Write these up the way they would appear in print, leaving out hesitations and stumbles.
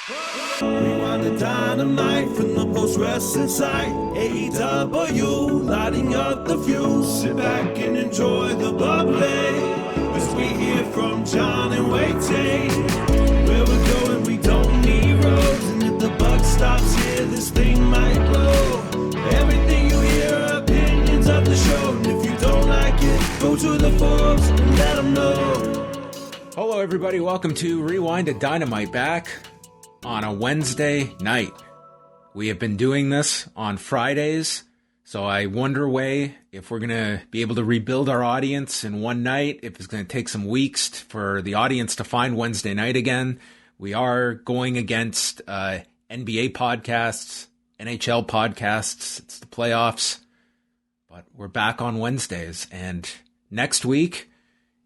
Rewind the dynamite from the post-wrestling site. AEW, lighting up the fuse. Sit back and enjoy the bubbly as we hear from John and Wai Ting. Where we're going, we don't need roads. And if the buck stops here, this thing might blow. Everything you hear are opinions of the show. And if you don't like it, go to the forums and let them know. Hello, everybody. Welcome to Rewind-A-Dynamite, back on a Wednesday night. We have been doing this on Fridays, so I wonder, Wai, if we're going to be able to rebuild our audience in one night, if it's going to take some weeks for the audience to find Wednesday night again. We are going against NBA podcasts, NHL podcasts. It's the playoffs, but we're back on Wednesdays. And next week,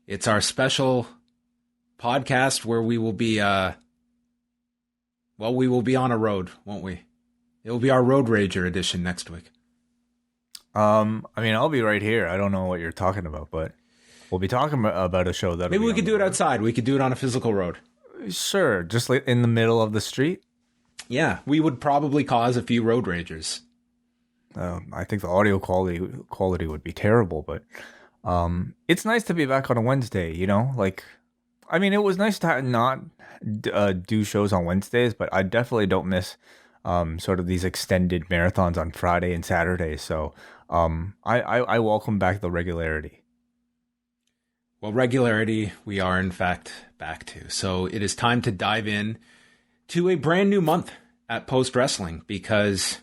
it's our special podcast where we will be we will be on a road, won't we? It will be our Road Rager edition next week. I'll be right here. I don't know what you're talking about, but we'll be talking about a show that maybe we could do it outside. We could do it on a physical road. Sure, just like in the middle of the street. Yeah, we would probably cause a few Road Ragers. I think the audio quality would be terrible, but it's nice to be back on a Wednesday. You know, it was nice to not do shows on Wednesdays, but I definitely don't miss sort of these extended marathons on Friday and Saturday. So I welcome back the regularity. Well, regularity we are in fact back to. So it is time to dive in to a brand new month at Post Wrestling, because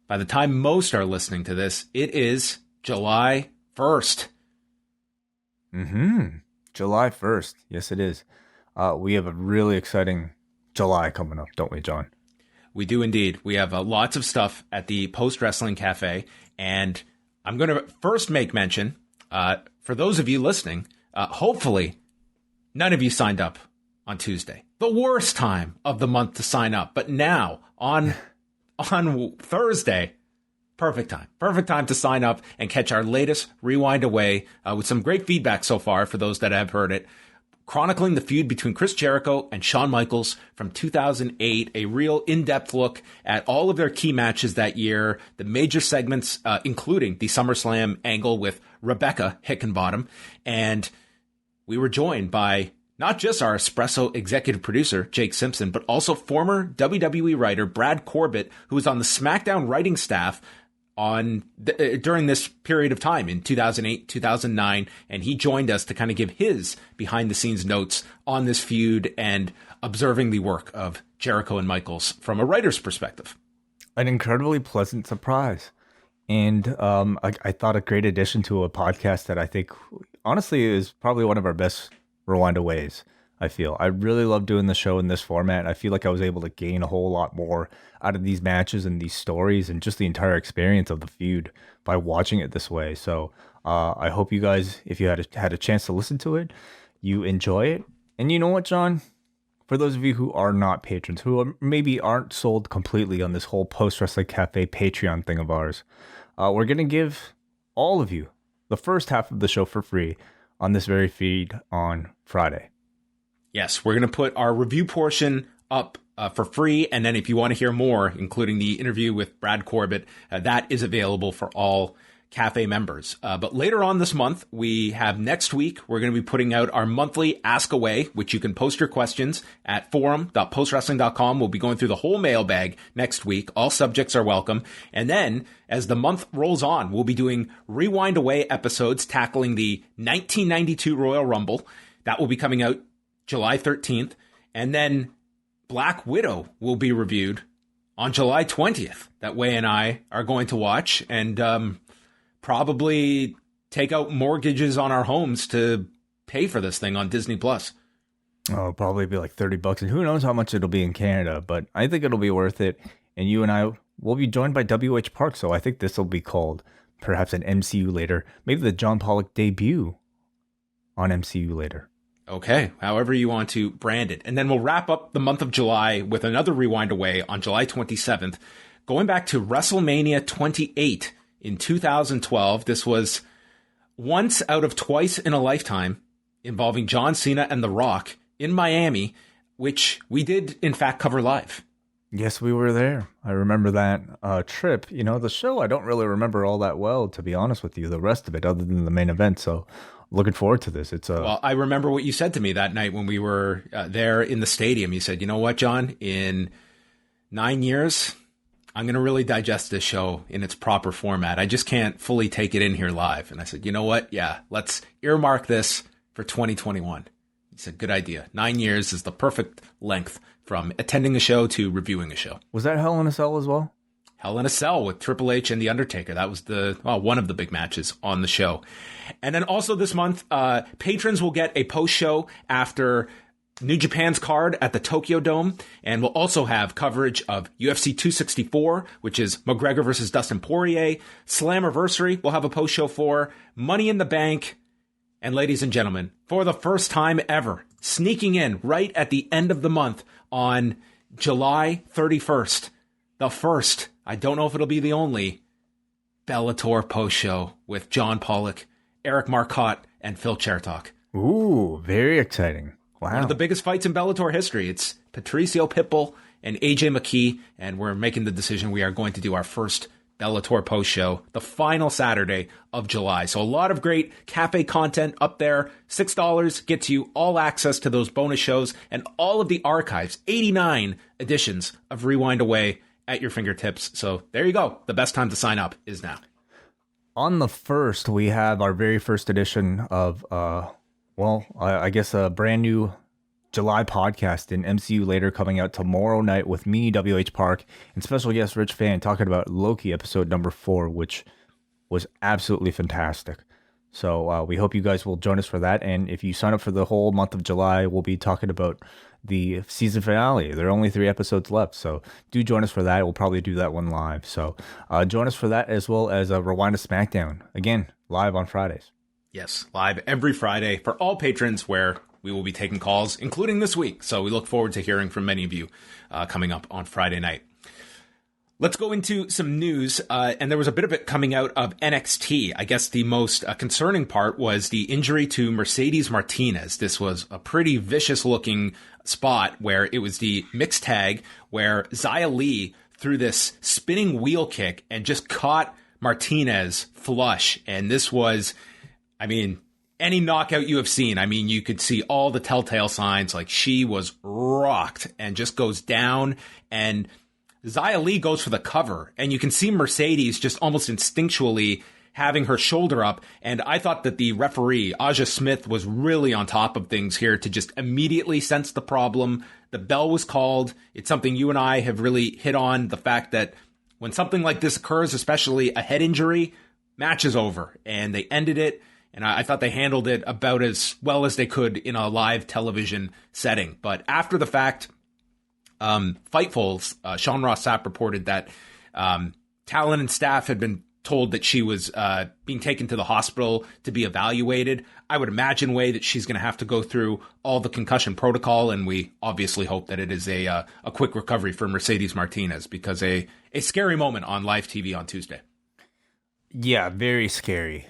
by the time most are listening to this, it is July 1st. July 1st. Yes, it is. We have a really exciting July coming up, don't we, John? We do indeed. We have lots of stuff at the Post Wrestling Café, and I'm going to first make mention, for those of you listening, hopefully none of you signed up on Tuesday. The worst time of the month to sign up, but now on Thursday, perfect time to sign up and catch our latest Rewind Away with some great feedback so far for those that have heard it, chronicling the feud between Chris Jericho and Shawn Michaels from 2008, a real in-depth look at all of their key matches that year, the major segments, including the SummerSlam angle with Rebecca Hickenbottom. And we were joined by not just our Espresso executive producer, Jake Simpson, but also former WWE writer Brad Corbett, who was on the SmackDown writing staff during this period of time in 2008, 2009, and he joined us to kind of give his behind-the-scenes notes on this feud and observing the work of Jericho and Michaels from a writer's perspective. An incredibly pleasant surprise, and I thought a great addition to a podcast that I think, honestly, is probably one of our best Rewind-Aways. I really love doing the show in this format. I feel like I was able to gain a whole lot more out of these matches and these stories and just the entire experience of the feud by watching it this way. So I hope you guys, if you had a chance to listen to it, you enjoy it. And you know what, John? For those of you who are not patrons, who maybe aren't sold completely on this whole Post Wrestling Cafe Patreon thing of ours, we're going to give all of you the first half of the show for free on this very feed on Friday. Yes, we're going to put our review portion up for free. And then if you want to hear more, including the interview with Brad Corbett, that is available for all Cafe members. But later on this month, we have next week, we're going to be putting out our monthly Ask Away, which you can post your questions at forum.postwrestling.com. We'll be going through the whole mailbag next week. All subjects are welcome. And then as the month rolls on, we'll be doing Rewind Away episodes tackling the 1992 Royal Rumble. That will be coming out July 13th, and then Black Widow will be reviewed on July 20th. That Wai and I are going to watch and probably take out mortgages on our homes to pay for this thing on Disney+. Oh, it'll probably be like $30, and who knows how much it'll be in Canada, but I think it'll be worth it. And you and I will be joined by WH Park, so I think this will be called perhaps an MCU later, maybe the John Pollock debut on MCU later. Okay, however you want to brand it. And then we'll wrap up the month of July with another Rewind Away on July 27th, going back to WrestleMania 28 in 2012. This was once out of twice in a lifetime, involving John Cena and The Rock in Miami. which we did, in fact, cover live. Yes, we were there. I remember that trip. You know, the show, I don't really remember all that well, to be honest with you, the rest of it, other than the main event. So looking forward to this. Well, I remember what you said to me that night when we were there in the stadium. You said, you know what, John, in 9 years, I'm going to really digest this show in its proper format. I just can't fully take it in here live. And I said, you know what? Yeah, let's earmark this for 2021. He said, good idea. 9 years is the perfect length from attending a show to reviewing a show. Was that Hell in a Cell as well? Hell in a Cell with Triple H and The Undertaker. That was one of the big matches on the show. And then also this month, patrons will get a post-show after New Japan's card at the Tokyo Dome. And we'll also have coverage of UFC 264, which is McGregor versus Dustin Poirier. Slammiversary we'll have a post-show for. Money in the Bank. And ladies and gentlemen, for the first time ever, sneaking in right at the end of the month on July 31st, the first, I don't know if it'll be the only, Bellator post-show with John Pollock, Eric Marcotte, and Phil Chertok. Ooh, very exciting. Wow. One of the biggest fights in Bellator history. It's Patricio Pitbull and AJ McKay, and we're making the decision we are going to do our first Bellator post show the final Saturday of July. So a lot of great Café content up there. $6 gets you all access to those bonus shows and all of the archives, 89 editions of Rewind Away at your fingertips. So there you go. The best time to sign up is now. On the 1st, we have our very first edition of, I guess a brand new July podcast in MCU Later coming out tomorrow night with me, WH Park, and special guest Rich Fan talking about Loki episode number 4, which was absolutely fantastic. So we hope you guys will join us for that. And if you sign up for the whole month of July, we'll be talking about the season finale. There are only 3 episodes left, so do join us for that. We'll probably do that one live. So join us for that, as well as Rewind a SmackDown, again, live on Fridays. Yes, live every Friday for all patrons, where we will be taking calls, including this week. So we look forward to hearing from many of you coming up on Friday night. Let's go into some news. And there was a bit of it coming out of NXT. I guess the most concerning part was the injury to Mercedes Martinez. This was a pretty vicious looking spot where it was the mixed tag where Xia Li threw this spinning wheel kick and just caught Martinez flush. And this was, any knockout you have seen, you could see all the telltale signs. Like, she was rocked and just goes down, and Xia Li goes for the cover, and you can see Mercedes just almost instinctually having her shoulder up. And I thought that the referee, Aja Smith, was really on top of things here to just immediately sense the problem. The bell was called. It's something you and I have really hit on, the fact that when something like this occurs, especially a head injury, match is over, and they ended it. And I thought they handled it about as well as they could in a live television setting. But after the fact, Fightful's Sean Ross Sapp reported that talent and staff had been told that she was being taken to the hospital to be evaluated. I would imagine, Way, that she's going to have to go through all the concussion protocol, and we obviously hope that it is a quick recovery for Mercedes Martinez, because a scary moment on live TV on Tuesday. Yeah, very scary.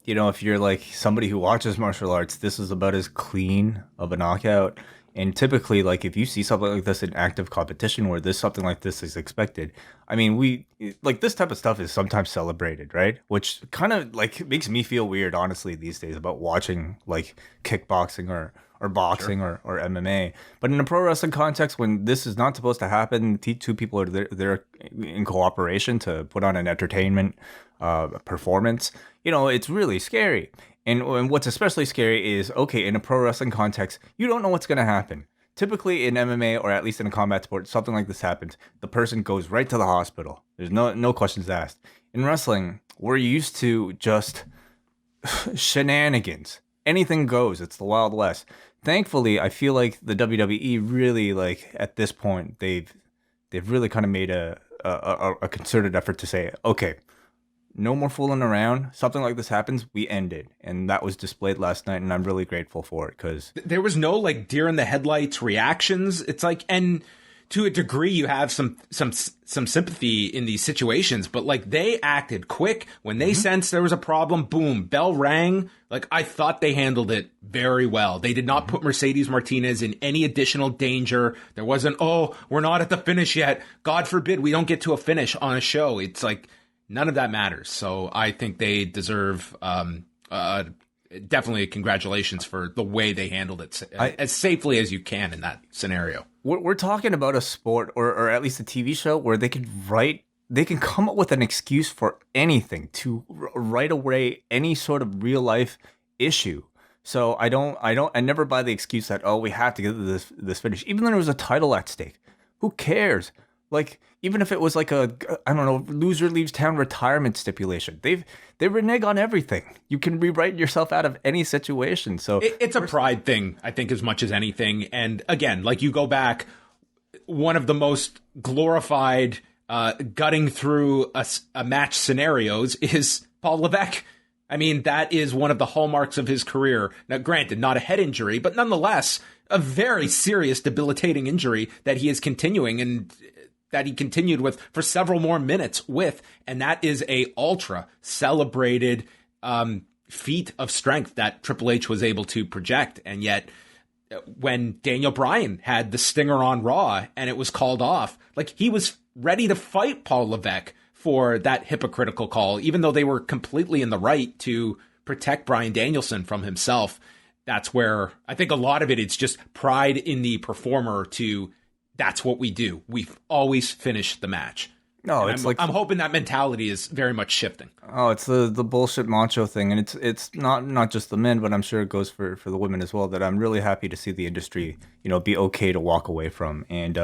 If you're like somebody who watches martial arts, this is about as clean of a knockout. And typically, like, if you see something like this in active competition where something like this is expected, this type of stuff is sometimes celebrated, right? Which kind of like makes me feel weird, honestly, these days about watching like kickboxing or boxing, sure, or MMA. But in a pro wrestling context, when this is not supposed to happen, two people are there in cooperation to put on an entertainment performance. It's really scary. And what's especially scary is, okay, in a pro wrestling context, you don't know what's going to happen. Typically in MMA, or at least in a combat sport, something like this happens, the person goes right to the hospital. There's no questions asked. In wrestling, we're used to just shenanigans. Anything goes. It's the Wild West. Thankfully, I feel like the WWE really, like, at this point, they've really kind of made a concerted effort to say, okay, no more fooling around. Something like this happens, we end it. And that was displayed last night, and I'm really grateful for it, because there was no, like, deer in the headlights reactions. It's like, and to a degree you have some sympathy in these situations, but like they acted quick when they sensed there was a problem. Boom, bell rang. Like I thought they handled it very well. They did not put Mercedes Martinez in any additional danger. There wasn't, oh, we're not at the finish yet. God forbid we don't get to a finish on a show. It's like none of that matters. So I think they deserve definitely congratulations for the way they handled it as safely as you can in that scenario. We're talking about a sport or at least a TV show where they can come up with an excuse for anything to write away any sort of real life issue. So I never buy the excuse that, oh, we have to get to this finish, even though there was a title at stake. Who cares? Like, even if it was like a, I don't know, loser leaves town retirement stipulation, they renege on everything. You can rewrite yourself out of any situation. So it's a pride thing, I think, as much as anything. And again, like you go back, one of the most glorified gutting through a match scenarios is Paul Levesque. I mean, that is one of the hallmarks of his career. Now, granted, not a head injury, but nonetheless, a very serious, debilitating injury that he is continuing and that he continued with for several more minutes with. And that is a ultra celebrated feat of strength that Triple H was able to project. And yet when Daniel Bryan had the stinger on Raw and it was called off, like he was ready to fight Paul Levesque for that hypocritical call, even though they were completely in the right to protect Bryan Danielson from himself. That's where I think a lot of it's just pride in the performer to, that's what we do. We've always finished the match. No, it's I'm hoping that mentality is very much shifting. Oh, it's the bullshit macho thing, and it's not just the men, but I'm sure it goes for the women as well. That I'm really happy to see the industry, be okay to walk away from, and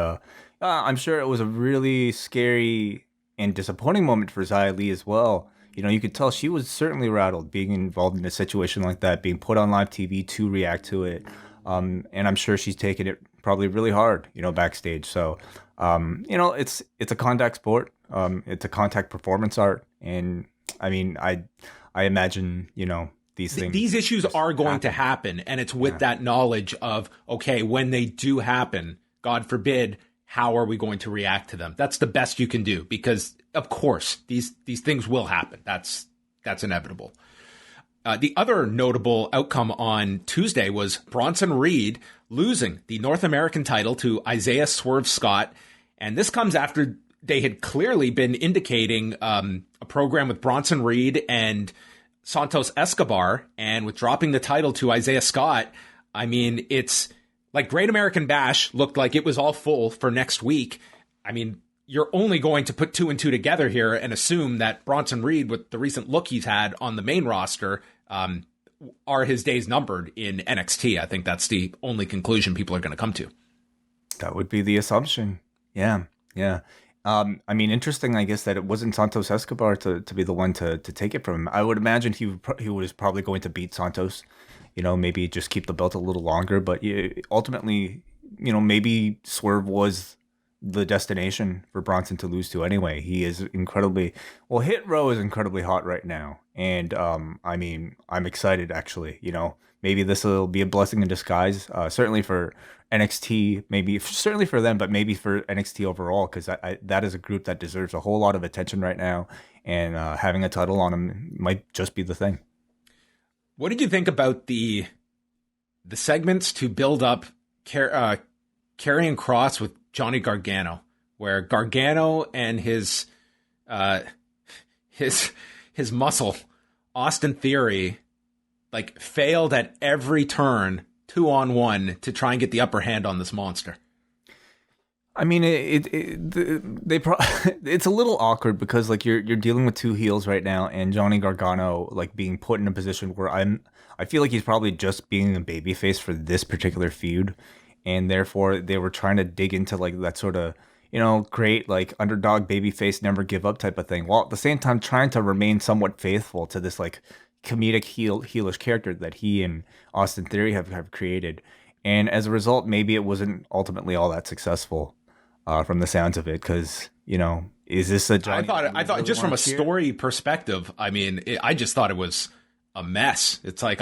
I'm sure it was a really scary and disappointing moment for Xia Li as well. You could tell she was certainly rattled being involved in a situation like that, being put on live TV to react to it, and I'm sure she's taken it probably really hard, backstage. So, it's a contact sport. It's a contact performance art. And I mean, I imagine, these things. These issues are going to happen. And it's with that knowledge of, okay, when they do happen, God forbid, how are we going to react to them? That's the best you can do because of course these things will happen. That's inevitable. The other notable outcome on Tuesday was Bronson Reed losing the North American title to Isaiah Swerve Scott. And this comes after they had clearly been indicating a program with Bronson Reed and Santos Escobar. And with dropping the title to Isaiah Scott, I mean, it's like Great American Bash looked like it was all full for next week. I mean, you're only going to put 2 and 2 together here and assume that Bronson Reed, with the recent look he's had on the main roster, are his days numbered in NXT. I think that's the only conclusion people are going to come to. That would be the assumption. Yeah. I mean, interesting, I guess, that it wasn't Santos Escobar to be the one to take it from him. I would imagine he was probably going to beat Santos, maybe just keep the belt a little longer. But ultimately, maybe Swerve was the destination for Bronson to lose to anyway. He is Hit Row is incredibly hot right now. And I mean, I'm excited actually, maybe this will be a blessing in disguise, certainly for NXT, maybe certainly for them, but maybe for NXT overall, because that is a group that deserves a whole lot of attention right now. And having a title on them might just be the thing. What did you think about the segments to build up Karrion Kross with Johnny Gargano, where Gargano and his muscle, Austin Theory, like failed at every turn 2-on-1 to try and get the upper hand on this monster? I mean, it's a little awkward because like you're dealing with two heels right now, and Johnny Gargano like being put in a position where I feel like he's probably just being a babyface for this particular feud, and therefore they were trying to dig into like that sort of great like underdog babyface never give up type of thing, while at the same time trying to remain somewhat faithful to this like comedic heelish character that he and Austin Theory have created. And as a result, maybe it wasn't ultimately all that successful. From the sounds of it, because is this a Johnny? I thought just from a story perspective, I mean, I just thought it was a mess. It's like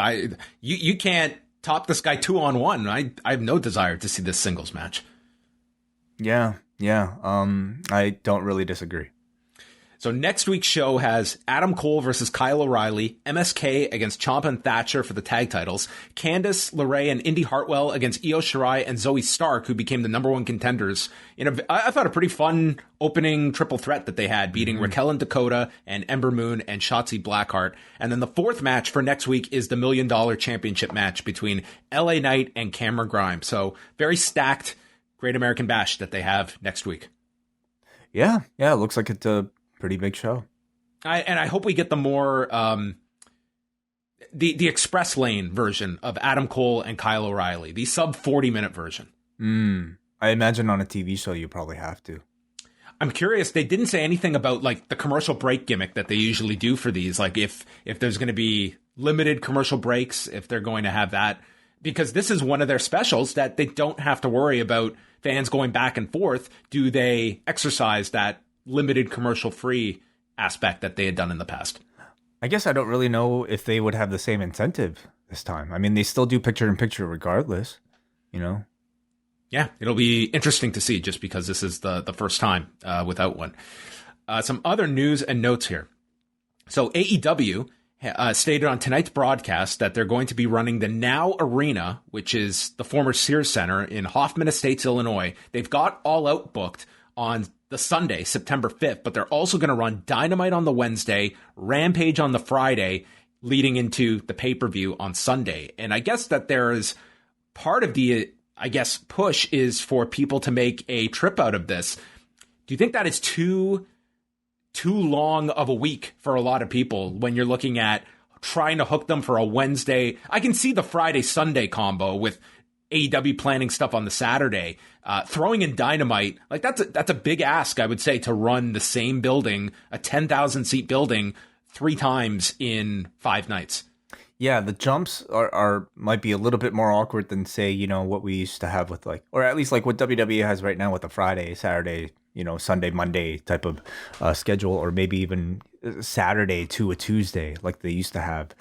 you can't top this guy 2-on-1. I have no desire to see this singles match. Yeah. I don't really disagree. So next week's show has Adam Cole versus Kyle O'Reilly, MSK against Ciampa and Thatcher for the tag titles, Candice LeRae and Indy Hartwell against Io Shirai and Zoe Stark, who became the number one contenders in I thought a pretty fun opening triple threat that they had, beating Raquel and Dakota and Ember Moon and Shotzi Blackheart. And then the fourth match for next week is the $1 Million Championship match between LA Knight and Cameron Grimes. So very stacked Great American Bash that they have next week. Yeah, it looks like it's a pretty big show. I hope we get the more the express lane version of Adam Cole and Kyle O'Reilly, the sub 40-minute version. I imagine on a TV show you probably have to. I'm curious. They didn't say anything about like the commercial break gimmick that they usually do for these. Like if there's going to be limited commercial breaks, if they're going to have that, because this is one of their specials that they don't have to worry about fans going back and forth. Do they exercise that limited commercial free aspect that they had done in the past? I guess I don't really know if they would have the same incentive this time. I mean, they still do picture in picture regardless, you know? Yeah, it'll be interesting to see just because this is the first time without one. Some other news and notes here. So AEW stated on tonight's broadcast that they're going to be running the Now Arena, which is the former Sears Center in Hoffman Estates, Illinois. They've got All Out booked on the Sunday, September 5th, but they're also going to run Dynamite on the Wednesday, Rampage on the Friday, leading into the pay-per-view on Sunday. And I guess that there is part of the, push is for people to make a trip out of this. Do you think that is too long of a week for a lot of people when you're looking at trying to hook them for a Wednesday? I can see the Friday-Sunday combo with AEW planning stuff on the Saturday, throwing in Dynamite, like that's a big ask, I would say, to run the same building, a 10,000 seat building, 3 times in 5 nights. Yeah, the jumps are might be a little bit more awkward than, say, you know, what we used to have with, like, or at least like what WWE has right now with the Friday, Saturday, you know, Sunday, Monday type of schedule, or maybe even Saturday to a Tuesday like they used to have.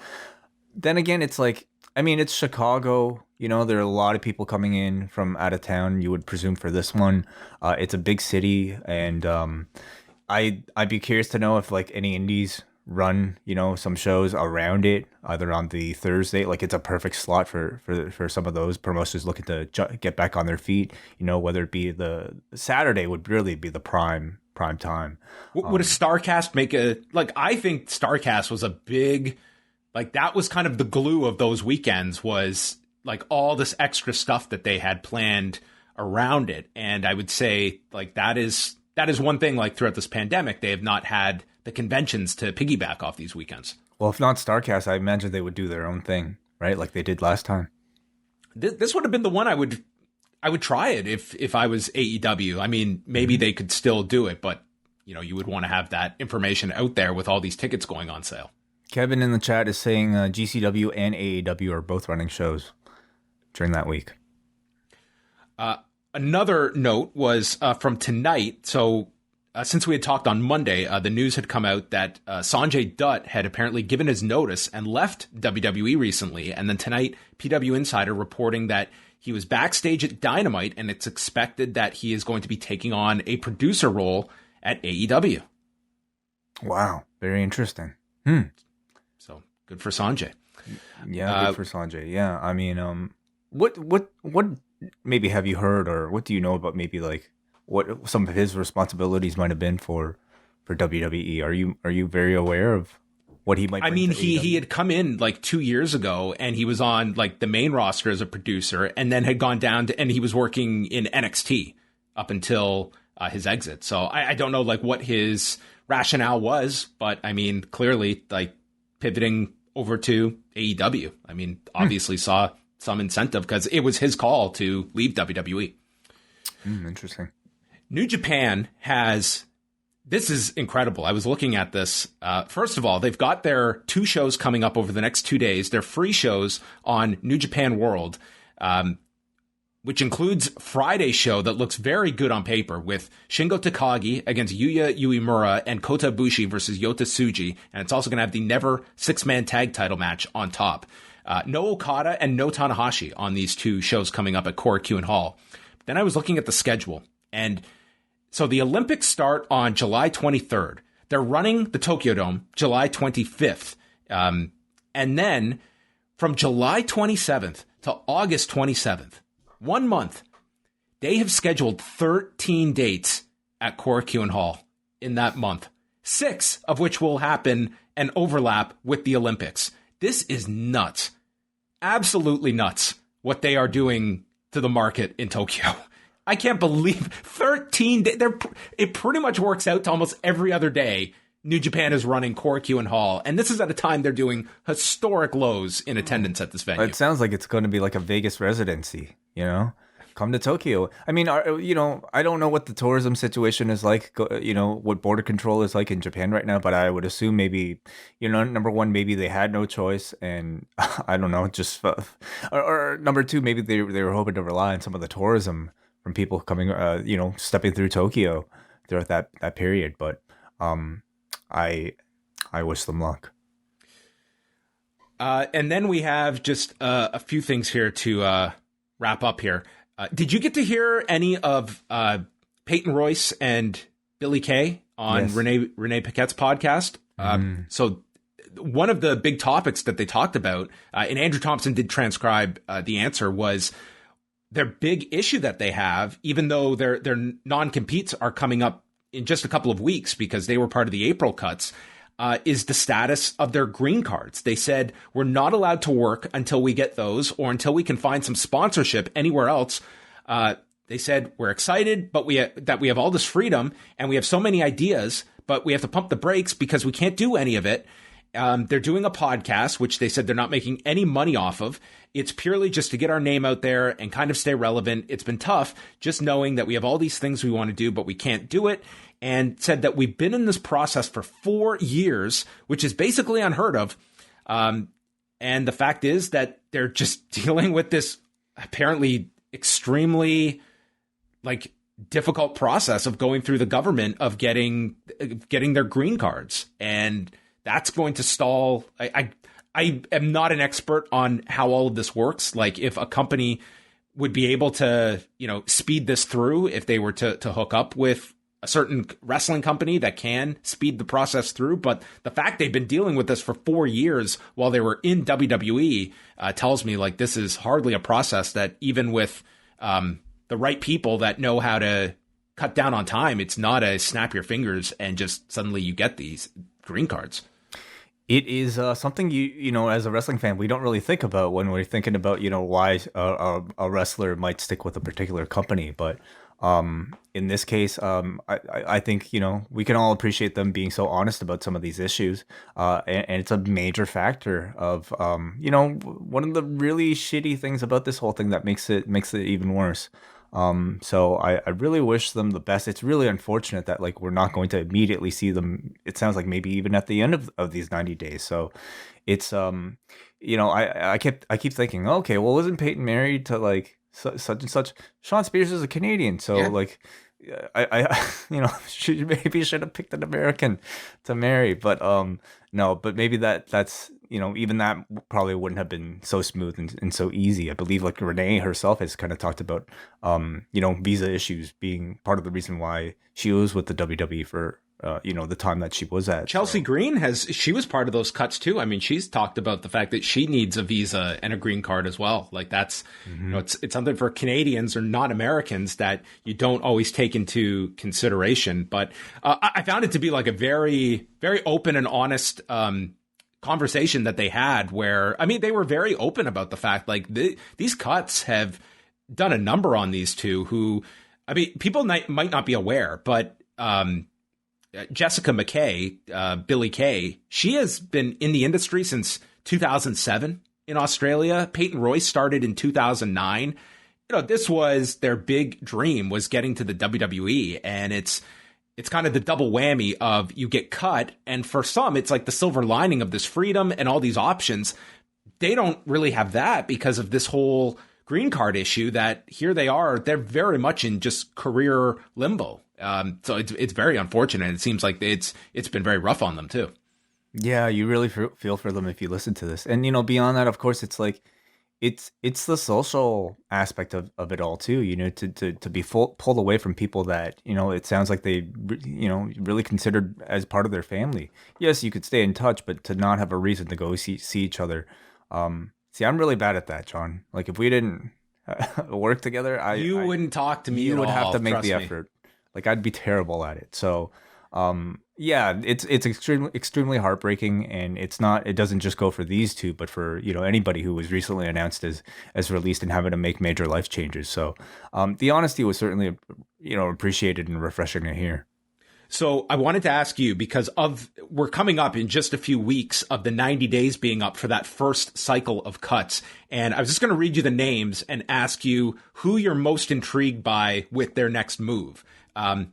Then again, it's like, I mean, it's Chicago. You know, there are a lot of people coming in from out of town, you would presume, for this one. It's a big city, and I'd be curious to know if, like, any indies run, you know, some shows around it, either on the Thursday. Like, it's a perfect slot for some of those promotions looking to get back on their feet. You know, whether it be the Saturday would really be the prime time. Would a StarCast make a, like, I think StarCast was a big, like, that was kind of the glue of those weekends, was like all this extra stuff that they had planned around it. And I would say, like, that is one thing, like, throughout this pandemic, they have not had the conventions to piggyback off these weekends. Well, if not StarCast, I imagine they would do their own thing, right? Like they did last time. This would have been the one I would try it if I was AEW. I mean, maybe they could still do it, but, you know, you would want to have that information out there with all these tickets going on sale. Kevin in the chat is saying GCW and AEW are both running shows during that week. Another note was from tonight. So since we had talked on Monday, the news had come out that Sonjay Dutt had apparently given his notice and left WWE recently. And then tonight, PW Insider reporting that he was backstage at Dynamite, and it's expected that he is going to be taking on a producer role at AEW. Wow. Very interesting. So good for Sonjay. Yeah, good for Sonjay. Yeah. I mean, what maybe have you heard, or what do you know about maybe like what some of his responsibilities might have been for WWE? Are you very aware of what he might bring? I mean, he had come in like 2 years ago, and he was on like the main roster as a producer, and then had gone down to, and he was working in NXT up until his exit. So I don't know like what his rationale was, but I mean, clearly like pivoting over to AEW, I mean, obviously saw some incentive because it was his call to leave WWE. Interesting. New Japan has, this is incredible. I was looking at this. First of all, they've got their 2 shows coming up over the next 2 days. They're free shows on New Japan World, which includes Friday's show that looks very good on paper with Shingo Takagi against Yuya Uemura and Kota Ibushi versus Yota Tsuji. And it's also going to have the Never 6-man tag title match on top. No Okada and no Tanahashi on these 2 shows coming up at Korakuen Hall. Then I was looking at the schedule, And so the Olympics start on July 23rd. They're running the Tokyo Dome July 25th. And then from July 27th to August 27th, 1 month, they have scheduled 13 dates at Korakuen Hall in that month, 6 of which will happen and overlap with the Olympics. This is nuts. Absolutely nuts what they are doing to the market in Tokyo. I can't believe 13 days. It pretty much works out to almost every other day. New Japan is running Korakuen Hall, and this is at a time they're doing historic lows in attendance at this venue. It sounds like it's going to be like a Vegas residency, you know? Come to Tokyo. I mean, I don't know what the tourism situation is like, what border control is like in Japan right now, but I would assume maybe, number one, maybe they had no choice, and I don't know, just, or number two, maybe they were hoping to rely on some of the tourism from people coming, stepping through Tokyo throughout that period. But I wish them luck. And then we have just a few things here to wrap up here. Did you get to hear any of Peyton Royce and Billy Kay on Yes. Renee Paquette's podcast? So one of the big topics that they talked about, and Andrew Thompson did transcribe the answer, was their big issue that they have, even though their non-competes are coming up in just a couple of weeks because they were part of the April cuts, is the status of their green cards. They said, we're not allowed to work until we get those or until we can find some sponsorship anywhere else. They said, we're excited, but we have all this freedom and we have so many ideas, but we have to pump the brakes because we can't do any of it. They're doing a podcast, which they said they're not making any money off of. It's purely just to get our name out there and kind of stay relevant. It's been tough just knowing that we have all these things we want to do, but we can't do it. And said that we've been in this process for 4 years, which is basically unheard of. And the fact is that they're just dealing with this apparently extremely difficult process of going through the government of getting their green cards. And that's going to stall. I am not an expert on how all of this works. Like if a company would be able to, speed this through, if they were to hook up with a certain wrestling company that can speed the process through. But the fact they've been dealing with this for 4 years while they were in WWE tells me this is hardly a process that even with the right people that know how to cut down on time, it's not a snap your fingers and just suddenly you get these green cards. It is something as a wrestling fan, we don't really think about when we're thinking about, why a wrestler might stick with a particular company. But in this case, I think, we can all appreciate them being so honest about some of these issues. And it's a major factor of, one of the really shitty things about this whole thing that makes it even worse. So I really wish them the best. It's really unfortunate that we're not going to immediately see them. It sounds like maybe even at the end of these 90 days. So it's, I keep thinking, okay, well, isn't Peyton married to such and such? Sean Spears is a Canadian. So I should have picked an American to marry, but no, but maybe that's even that probably wouldn't have been so smooth and so easy. I believe Renee herself has kind of talked about visa issues being part of the reason why she was with the WWE for the time that she was at. Chelsea Green she was part of those cuts too. I mean, she's talked about the fact that she needs a visa and a green card as well. That's, it's something for Canadians or not Americans that you don't always take into consideration. But I found it to be a very, very open and honest conversation that they had where, they were very open about the fact these cuts have done a number on these two who, people might not be aware, but Jessica McKay, Billy Kay, she has been in the industry since 2007 in Australia. Peyton Royce started in 2009. This was their big dream, was getting to the WWE, and it's kind of the double whammy of you get cut, and for some, it's the silver lining of this freedom and all these options. They don't really have that because of this whole green card issue that here they are. They're very much in just career limbo. So it's very unfortunate. It seems like it's been very rough on them too. Yeah, you really feel for them if you listen to this. And, beyond that, of course, it's it's the social aspect of it all too, to be pulled away from people that, it sounds like they, really considered as part of their family. Yes, you could stay in touch, but to not have a reason to go see each other. See, I'm really bad at that, John. Like if we didn't work together, I wouldn't talk to me. You at would all, have to make trust the me. effort. Like I'd be terrible at it. So, yeah, it's extremely heartbreaking, and it doesn't just go for these two, but for anybody who was recently announced as released and having to make major life changes. So, the honesty was certainly appreciated and refreshing to hear. So I wanted to ask you, because we're coming up in just a few weeks of the 90 days being up for that first cycle of cuts. And I was just going to read you the names and ask you who you're most intrigued by with their next move.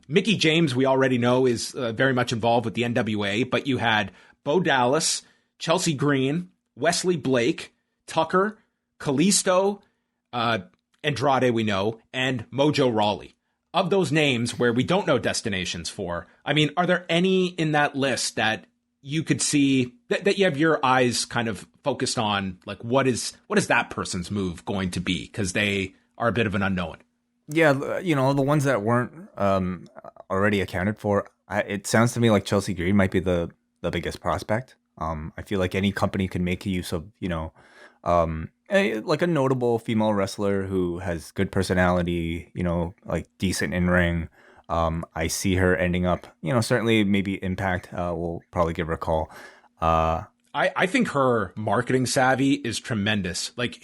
Mickie James, we already know, is very much involved with the NWA, but you had Bo Dallas, Chelsea Green, Wesley Blake, Tucker, Kalisto, Andrade, we know, and Mojo Rawley. Of those names where we don't know destinations for, I mean, are there any in that list that you could see that you have your eyes kind of focused on? Like, what is that person's move going to be? Because they are a bit of an unknown. Yeah, the ones that weren't already accounted for, it sounds to me like Chelsea Green might be the biggest prospect. I feel like any company can make use of, like a notable female wrestler who has good personality, like decent in ring. I see her ending up, certainly maybe Impact will probably give her a call. I think her marketing savvy is tremendous. Like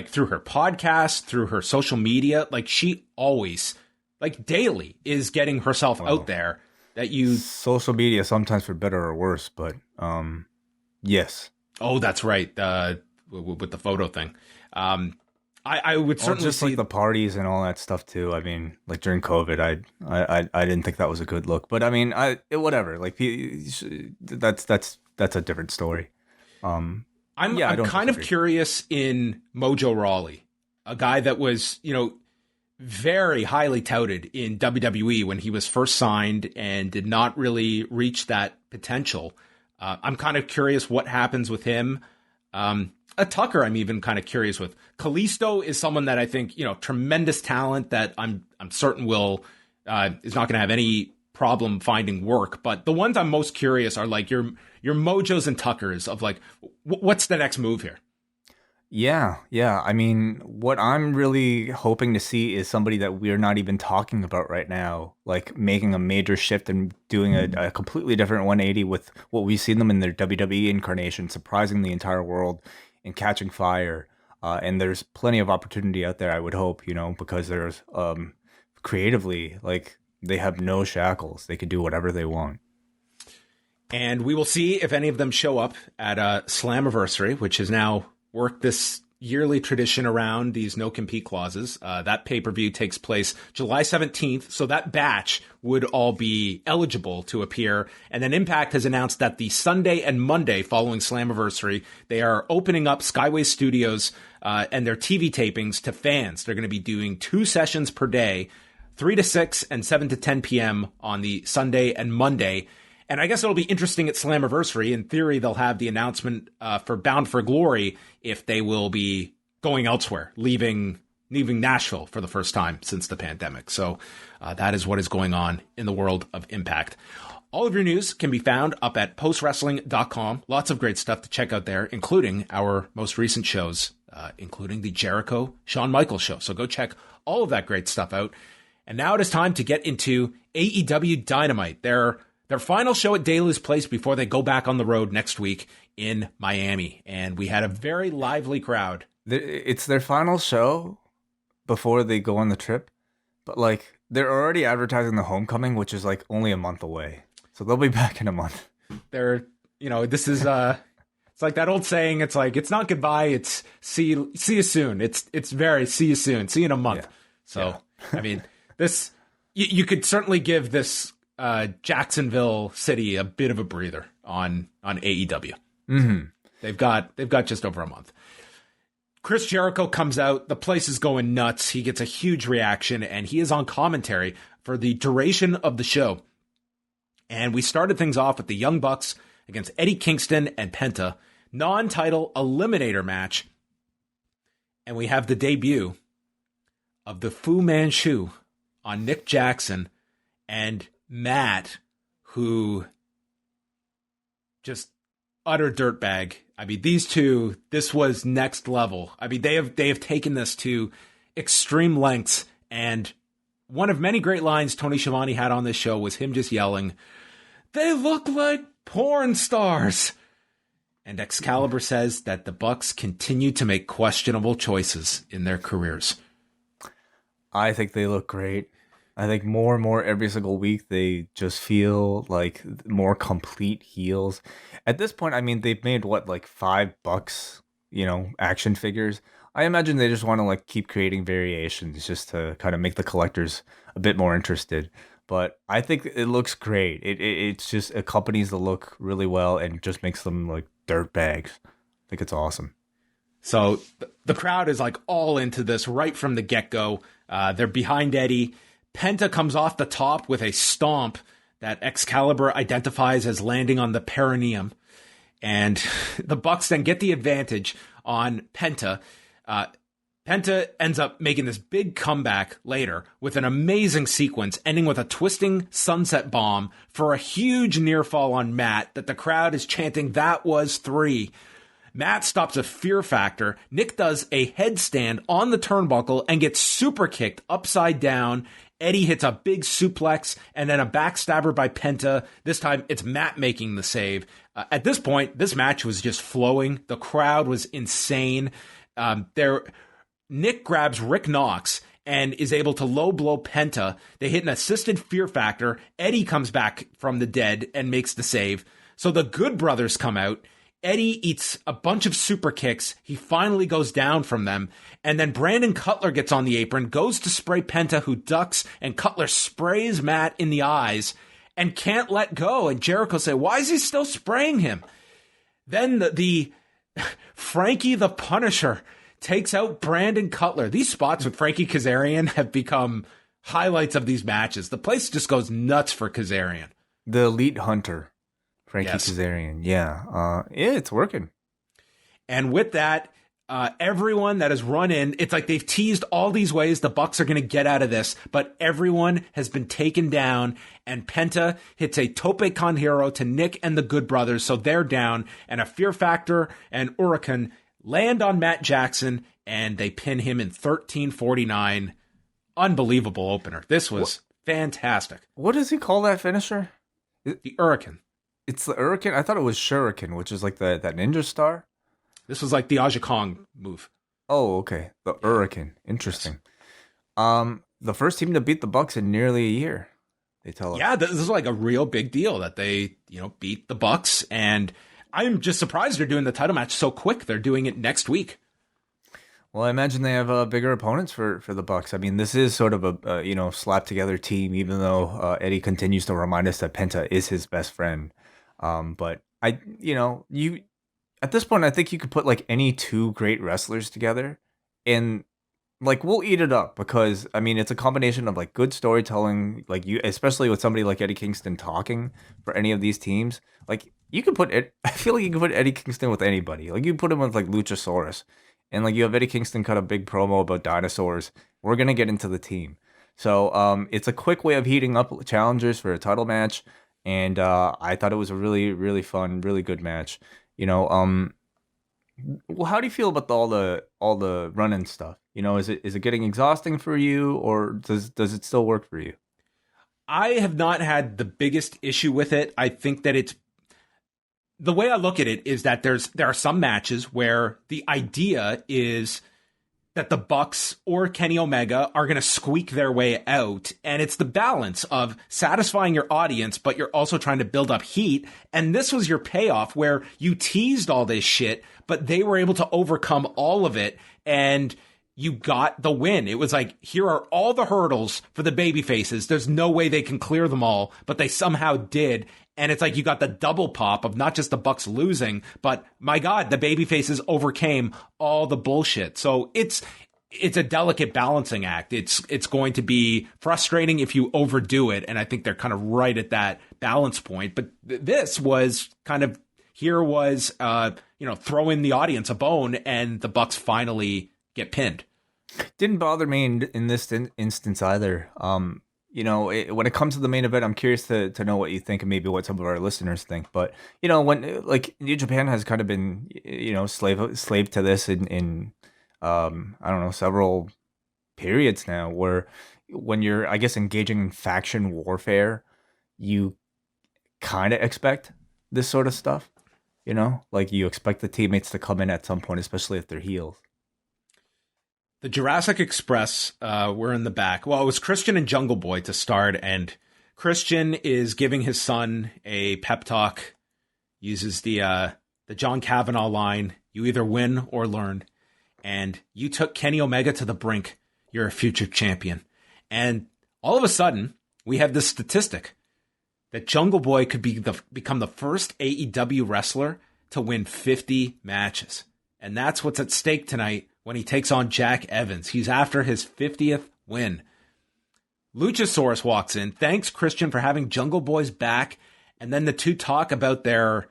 through her podcast, through her social media, like she always, like daily, is getting herself out there. Social media sometimes for better or worse, but yes. Oh, that's right. With the photo thing. I would certainly just like the parties and all that stuff too. I mean, like during COVID, I didn't think that was a good look, but I mean, whatever. Like that's a different story. I'm kind of curious in Mojo Rawley, a guy that was, very highly touted in WWE when he was first signed and did not really reach that potential. I'm kind of curious what happens with him. A Tucker, I'm even kind of curious with. Kalisto is someone that I think, tremendous talent that I'm certain is not going to have any problem finding work. But the ones I'm most curious are like your Mojos and Tuckers of like, what's the next move here? Yeah. I mean, what I'm really hoping to see is somebody that we're not even talking about right now, like making a major shift and doing a completely different 180 with what we've seen them in their WWE incarnation, surprising the entire world and catching fire. And there's plenty of opportunity out there, I would hope, because there's creatively, like they have no shackles. They can do whatever they want. And we will see if any of them show up at Slammiversary, which is now work this yearly tradition around these no-compete clauses. That pay-per-view takes place July 17th, so that batch would all be eligible to appear. And then Impact has announced that the Sunday and Monday following Slammiversary, they are opening up Skyway Studios and their TV tapings to fans. They're going to be doing 2 sessions per day, 3 to 6 and 7 to 10 p.m. on the Sunday and Monday. And I guess it'll be interesting at Slammiversary. In theory, they'll have the announcement for Bound for Glory if they will be going elsewhere, leaving Nashville for the first time since the pandemic. So that is what is going on in the world of Impact. All of your news can be found up at postwrestling.com. Lots of great stuff to check out there, including our most recent shows, including the Jericho Shawn Michaels show. So go check all of that great stuff out. And now it is time to get into AEW Dynamite. Their final show at Daily's Place before they go back on the road next week in Miami. And we had a very lively crowd. It's their final show before they go on the trip. But, like, they're already advertising the homecoming, which is, like, only a month away. So they'll be back in a month. This is, it's like that old saying. It's like, it's not goodbye. It's see you soon. It's very see you soon. See you in a month. Yeah. So, I mean, this, you could certainly give this Jacksonville City a bit of a breather on AEW. Mm-hmm. They've got just over a month. Chris Jericho comes out. The place is going nuts. He gets a huge reaction, and he is on commentary for the duration of the show. And we started things off with the Young Bucks against Eddie Kingston and Penta. Non-title eliminator match. and we have the debut of the Fu Manchu on Nick Jackson and Matt, who just utter dirtbag. I mean, these two, this was next level. I mean, they have taken this to extreme lengths, and one of many great lines Tony Schiavone had on this show was him just yelling, "They look like porn stars." And Excalibur says that the Bucks continue to make questionable choices in their careers. I think they look great. I think more and more every single week they just feel like more complete heels. At this point, I mean, they've made what, like $5, action figures. I imagine they just want to like keep creating variations just to kind of make the collectors a bit more interested. But I think it looks great. It's just accompanies the look really well and just makes them like dirt bags. I think it's awesome. So the crowd is like all into this right from the get-go. They're behind Eddie. Penta comes off the top with a stomp that Excalibur identifies as landing on the perineum. And the Bucks then get the advantage on Penta. Penta ends up making this big comeback later with an amazing sequence, ending with a twisting sunset bomb for a huge near fall on Matt that the crowd is chanting, "That was 3." Matt stops a fear factor. Nick does a headstand on the turnbuckle and gets super kicked upside down. Eddie hits a big suplex and then a backstabber by Penta. This time it's Matt making the save. At this point, this match was just flowing. The crowd was insane. Nick grabs Rick Knox and is able to low blow Penta. They hit an assisted fear factor. Eddie comes back from the dead and makes the save. So the Good Brothers come out. Eddie eats a bunch of super kicks. He finally goes down from them. And then Brandon Cutler gets on the apron, goes to spray Penta, who ducks, and Cutler sprays Matt in the eyes and can't let go. And Jericho says, "Why is he still spraying him?" Then the Frankie the Punisher takes out Brandon Cutler. These spots with Frankie Kazarian have become highlights of these matches. The place just goes nuts for Kazarian. The Elite Hunter. Frankie Yes. Kazarian, yeah, it's working. And with that, everyone that has run in, it's like they've teased all these ways the Bucks are going to get out of this, but everyone has been taken down, and Penta hits a tope con hero to Nick and the Good Brothers, so they're down, and a Fear Factor and Hurricane land on Matt Jackson, and they pin him in 13:49. Unbelievable opener. This was fantastic. What does he call that finisher? The Hurricane. It's the Hurricane? I thought it was Shuriken, which is like that ninja star. This was like the Aja Kong move. Oh, okay. The Hurricane. Interesting. The first team to beat the Bucks in nearly a year, they tell us. Yeah, this is like a real big deal that they, beat the Bucks, and I'm just surprised they're doing the title match so quick. They're doing it next week. Well, I imagine they have bigger opponents for the Bucks. I mean, this is sort of a slapped together team, even though Eddie continues to remind us that Penta is his best friend. But you at this point, I think you could put like any two great wrestlers together, and like we'll eat it up, because I mean it's a combination of like good storytelling, like especially with somebody like Eddie Kingston talking for any of these teams. Like you could put it, I feel like you could put Eddie Kingston with anybody. Like you put him with like Luchasaurus, and like you have Eddie Kingston cut a big promo about dinosaurs. We're gonna get into the team, so it's a quick way of heating up challengers for a title match. And I thought it was a really, really fun, really good match. Well, how do you feel about all the run-in stuff? Is it getting exhausting for you, or does it still work for you? I have not had the biggest issue with it. I think that it's the way I look at it is that there are some matches where the idea is that the Bucks or Kenny Omega are going to squeak their way out. And it's the balance of satisfying your audience, but you're also trying to build up heat. And this was your payoff where you teased all this shit, but they were able to overcome all of it. And you got the win. It was like, here are all the hurdles for the baby faces. There's no way they can clear them all, but they somehow did. And it's like you got the double pop of not just the Bucks losing, but my God, the baby faces overcame all the bullshit. So it's a delicate balancing act. It's going to be frustrating if you overdo it. And I think they're kind of right at that balance point. But this was kind of, here was, throwing the audience a bone, and the Bucks finally get pinned. Didn't bother me in this instance either. When it comes to the main event, I'm curious to know what you think and maybe what some of our listeners think. But when like New Japan has kind of been slave to this in I don't know, several periods now, where when you're, I guess, engaging in faction warfare, you kind of expect this sort of stuff. Like you expect the teammates to come in at some point, especially if they're heels. The Jurassic Express were in the back. Well, it was Christian and Jungle Boy to start, and Christian is giving his son a pep talk, uses the John Kavanaugh line, "You either win or learn," and "You took Kenny Omega to the brink. You're a future champion." And all of a sudden, we have this statistic that Jungle Boy could become the first AEW wrestler to win 50 matches. And that's what's at stake tonight when he takes on Jack Evans. He's after his 50th win. Luchasaurus walks in, thanks Christian for having Jungle Boy's back, and then the two talk about their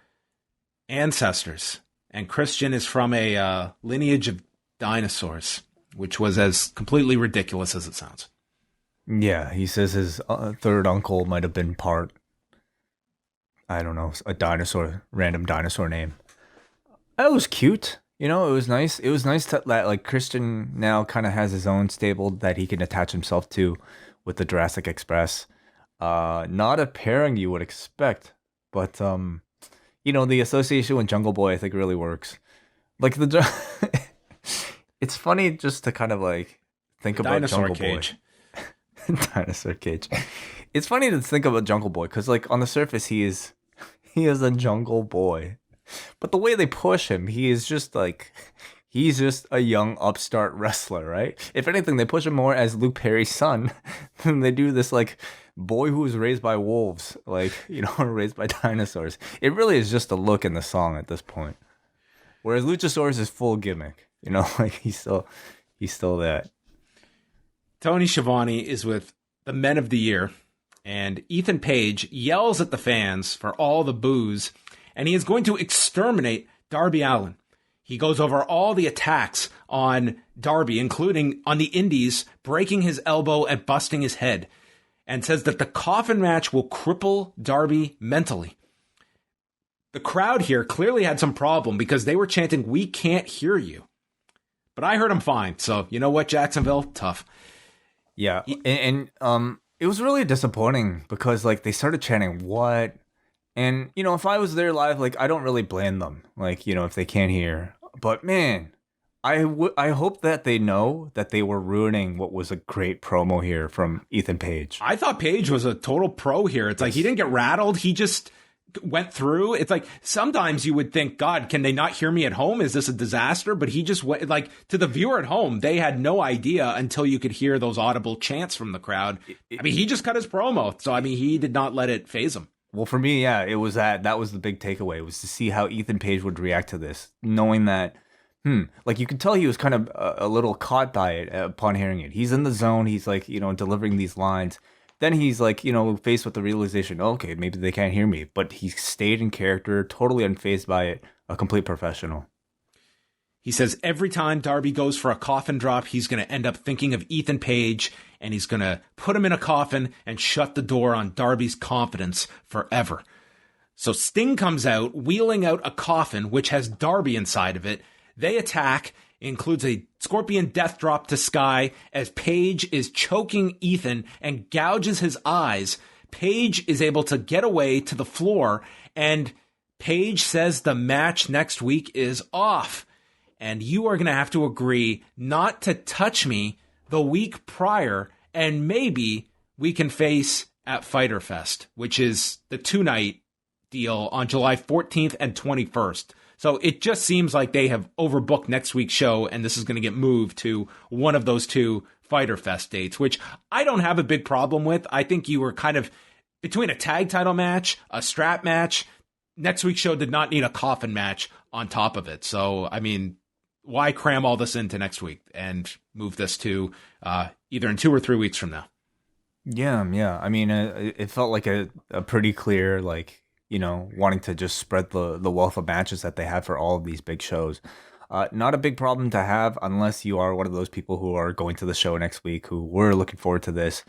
ancestors. And Christian is from a lineage of dinosaurs, which was as completely ridiculous as it sounds. Yeah, he says his third uncle might have been part, I don't know, a dinosaur, random dinosaur name. That was cute. It was nice. It was nice that like Christian now kind of has his own stable that he can attach himself to with the Jurassic Express. Not a pairing you would expect, but the association with Jungle Boy I think really works. Like it's funny just to kind of like think about Jungle cage. Boy. Dinosaur cage. It's funny to think about Jungle Boy because like on the surface he is a Jungle Boy. But the way they push him, he's just a young upstart wrestler, right? If anything, they push him more as Luke Perry's son than they do this like boy who was raised by wolves, raised by dinosaurs. It really is just a look in the song at this point. Whereas Luchasaurus is full gimmick, he's still that. Tony Schiavone is with the Men of the Year, and Ethan Page yells at the fans for all the boos, and he is going to exterminate Darby Allin. He goes over all the attacks on Darby, including on the indies, breaking his elbow and busting his head, and says that the coffin match will cripple Darby mentally. The crowd here clearly had some problem because they were chanting, "We can't hear you." But I heard him fine, so you know what, Jacksonville? Tough. Yeah, and it was really disappointing because like they started chanting, "What?" And, if I was there live, like, I don't really blame them, like, if they can't hear. But, man, I hope that they know that they were ruining what was a great promo here from Ethan Page. I thought Page was a total pro here. It's like he didn't get rattled. He just went through. It's like sometimes you would think, God, can they not hear me at home? Is this a disaster? But he just went, like, to the viewer at home, they had no idea until you could hear those audible chants from the crowd. He just cut his promo. So, he did not let it faze him. Well, for me, yeah, it was that was the big takeaway, was to see how Ethan Page would react to this, knowing that, like you could tell he was kind of a little caught by it upon hearing it. He's in the zone. He's like, delivering these lines. Then he's like, faced with the realization, okay, maybe they can't hear me. But he stayed in character, totally unfazed by it, a complete professional. He says every time Darby goes for a coffin drop, he's going to end up thinking of Ethan Page, and he's going to put him in a coffin and shut the door on Darby's confidence forever. So Sting comes out, wheeling out a coffin, which has Darby inside of it. They attack, includes a scorpion death drop to Sky as Page is choking Ethan and gouges his eyes. Page is able to get away to the floor, and Page says the match next week is off. And you are going to have to agree not to touch me the week prior, and maybe we can face at Fyter Fest, which is the 2-night deal on July 14th and 21st. So it just seems like they have overbooked next week's show, and this is going to get moved to one of those two Fyter Fest dates, which I don't have a big problem with. I think you were kind of between a tag title match, a strap match. Next week's show did not need a coffin match on top of it. So, why cram all this into next week and move this to either in 2 or 3 weeks from now? Yeah. It felt like a pretty clear, like, wanting to just spread the wealth of matches that they have for all of these big shows. Not a big problem to have unless you are one of those people who are going to the show next week, who were looking forward to this.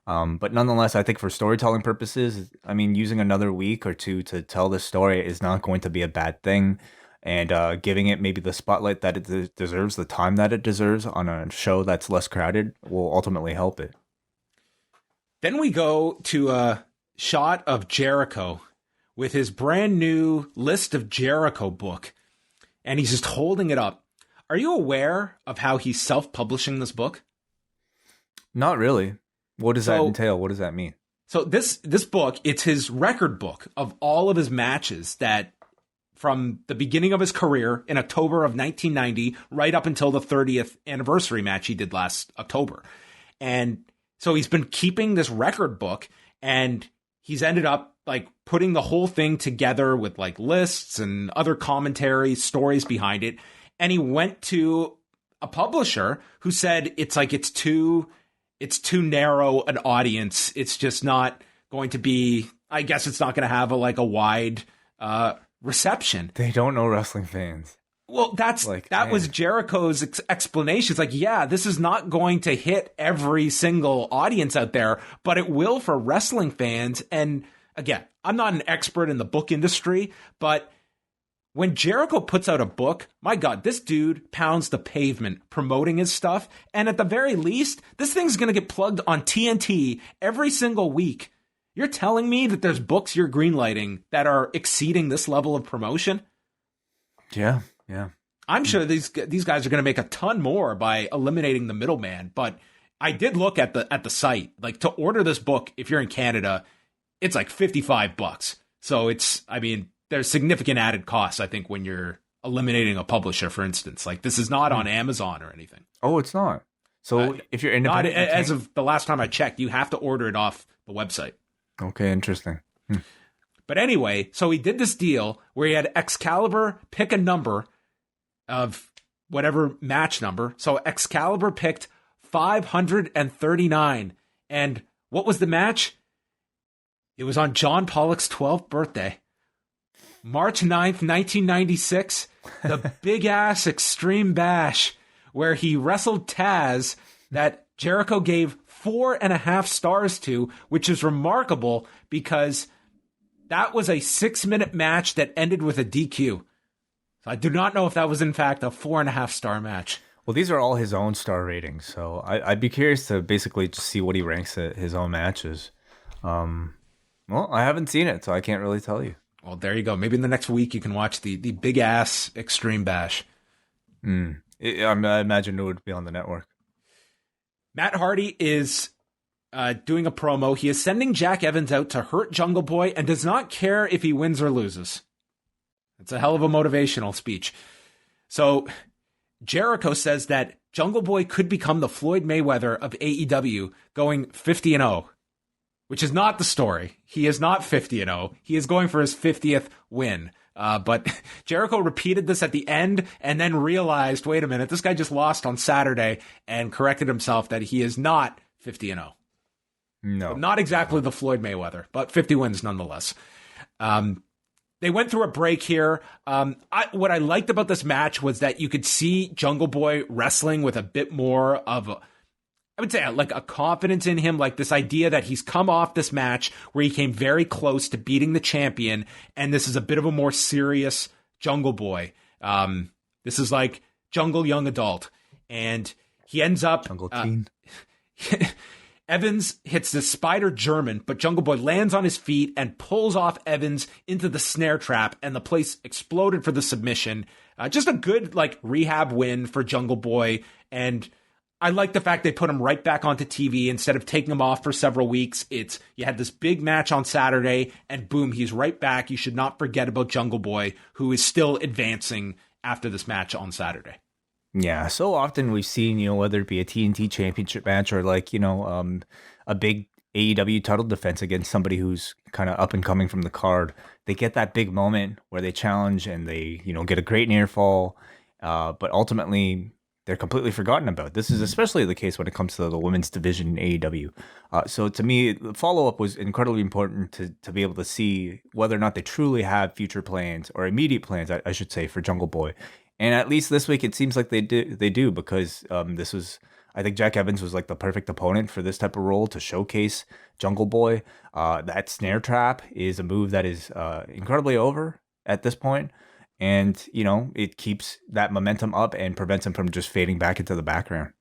But nonetheless, I think for storytelling purposes, I mean, using another week or two to tell this story is not going to be a bad thing. And giving it maybe the spotlight that it deserves, the time that it deserves on a show that's less crowded will ultimately help it. Then we go to a shot of Jericho with his brand new List of Jericho book, and he's just holding it up. Are you aware of how he's self-publishing this book? Not really. What does that entail? What does that mean? So this book, it's his record book of all of his matches that from the beginning of his career in October of 1990 right up until the 30th anniversary match he did last October. And so he's been keeping this record book, and he's ended up like putting the whole thing together with like lists and other commentary, stories behind it. And he went to a publisher who said it's too narrow an audience. It's just not going to be, I guess it's not going to have a wide reception. They don't know wrestling fans. Well, that was Jericho's explanation. It's like, yeah, this is not going to hit every single audience out there, but it will for wrestling fans. And again, I'm not an expert in the book industry, but when Jericho puts out a book, my God, this dude pounds the pavement promoting his stuff. And at the very least, this thing's going to get plugged on TNT every single week. You're telling me that there's books you're greenlighting that are exceeding this level of promotion? Yeah. I'm sure these guys are going to make a ton more by eliminating the middleman. But I did look at the site. Like, to order this book, if you're in Canada, it's like $55. So there's significant added costs, I think, when you're eliminating a publisher, for instance. Like, this is not on Amazon or anything. Oh, it's not. So if you're independent, as of the last time I checked, you have to order it off the website. Okay, interesting. But anyway, so he did this deal where he had Excalibur pick a number of whatever match number. So Excalibur picked 539. And what was the match? It was on John Pollock's 12th birthday. March 9th, 1996, the big-ass Extreme Bash, where he wrestled Taz that Jericho gave 4.5 stars to, which is remarkable because that was a 6-minute match that ended with a DQ. So I do not know if that was, in fact, a 4.5-star match. Well, these are all his own star ratings, so I'd be curious to basically just see what he ranks at his own matches. Well, I haven't seen it, so I can't really tell you. Well, there you go. Maybe in the next week you can watch the big-ass Extreme Bash. I imagine it would be on the network. Matt Hardy is doing a promo. He is sending Jack Evans out to hurt Jungle Boy and does not care if he wins or loses. It's a hell of a motivational speech. So Jericho says that Jungle Boy could become the Floyd Mayweather of AEW, going 50-0, which is not the story. He is not 50-0. He is going for his 50th win. But Jericho repeated this at the end and then realized, wait a minute, this guy just lost on Saturday, and corrected himself that he is not 50-0. No. So not exactly the Floyd Mayweather, but 50 wins nonetheless. They went through a break here. What I liked about this match was that you could see Jungle Boy wrestling with a bit more of I would say like a confidence in him, like this idea that he's come off this match where he came very close to beating the champion, and this is a bit of a more serious Jungle Boy. This is like Jungle Young Adult, and he ends up Jungle Teen. Evans hits the Spider German, but Jungle Boy lands on his feet and pulls off Evans into the snare trap, and the place exploded for the submission. Just a good like rehab win for Jungle Boy, and I like the fact they put him right back onto TV instead of taking him off for several weeks. You had this big match on Saturday, and boom, he's right back. You should not forget about Jungle Boy, who is still advancing after this match on Saturday. Yeah, so often we've seen, whether it be a TNT championship match or like, a big AEW title defense against somebody who's kind of up and coming from the card. They get that big moment where they challenge and they, get a great near fall, but ultimately they're completely forgotten about. This is especially the case when it comes to the women's division in AEW. So to me, the follow-up was incredibly important to be able to see whether or not they truly have future plans or immediate plans, I should say, for Jungle Boy. And at least this week, it seems like they do because this was, I think Jack Evans was like the perfect opponent for this type of role to showcase Jungle Boy. That snare trap is a move that is incredibly over at this point. And, it keeps that momentum up and prevents him from just fading back into the background.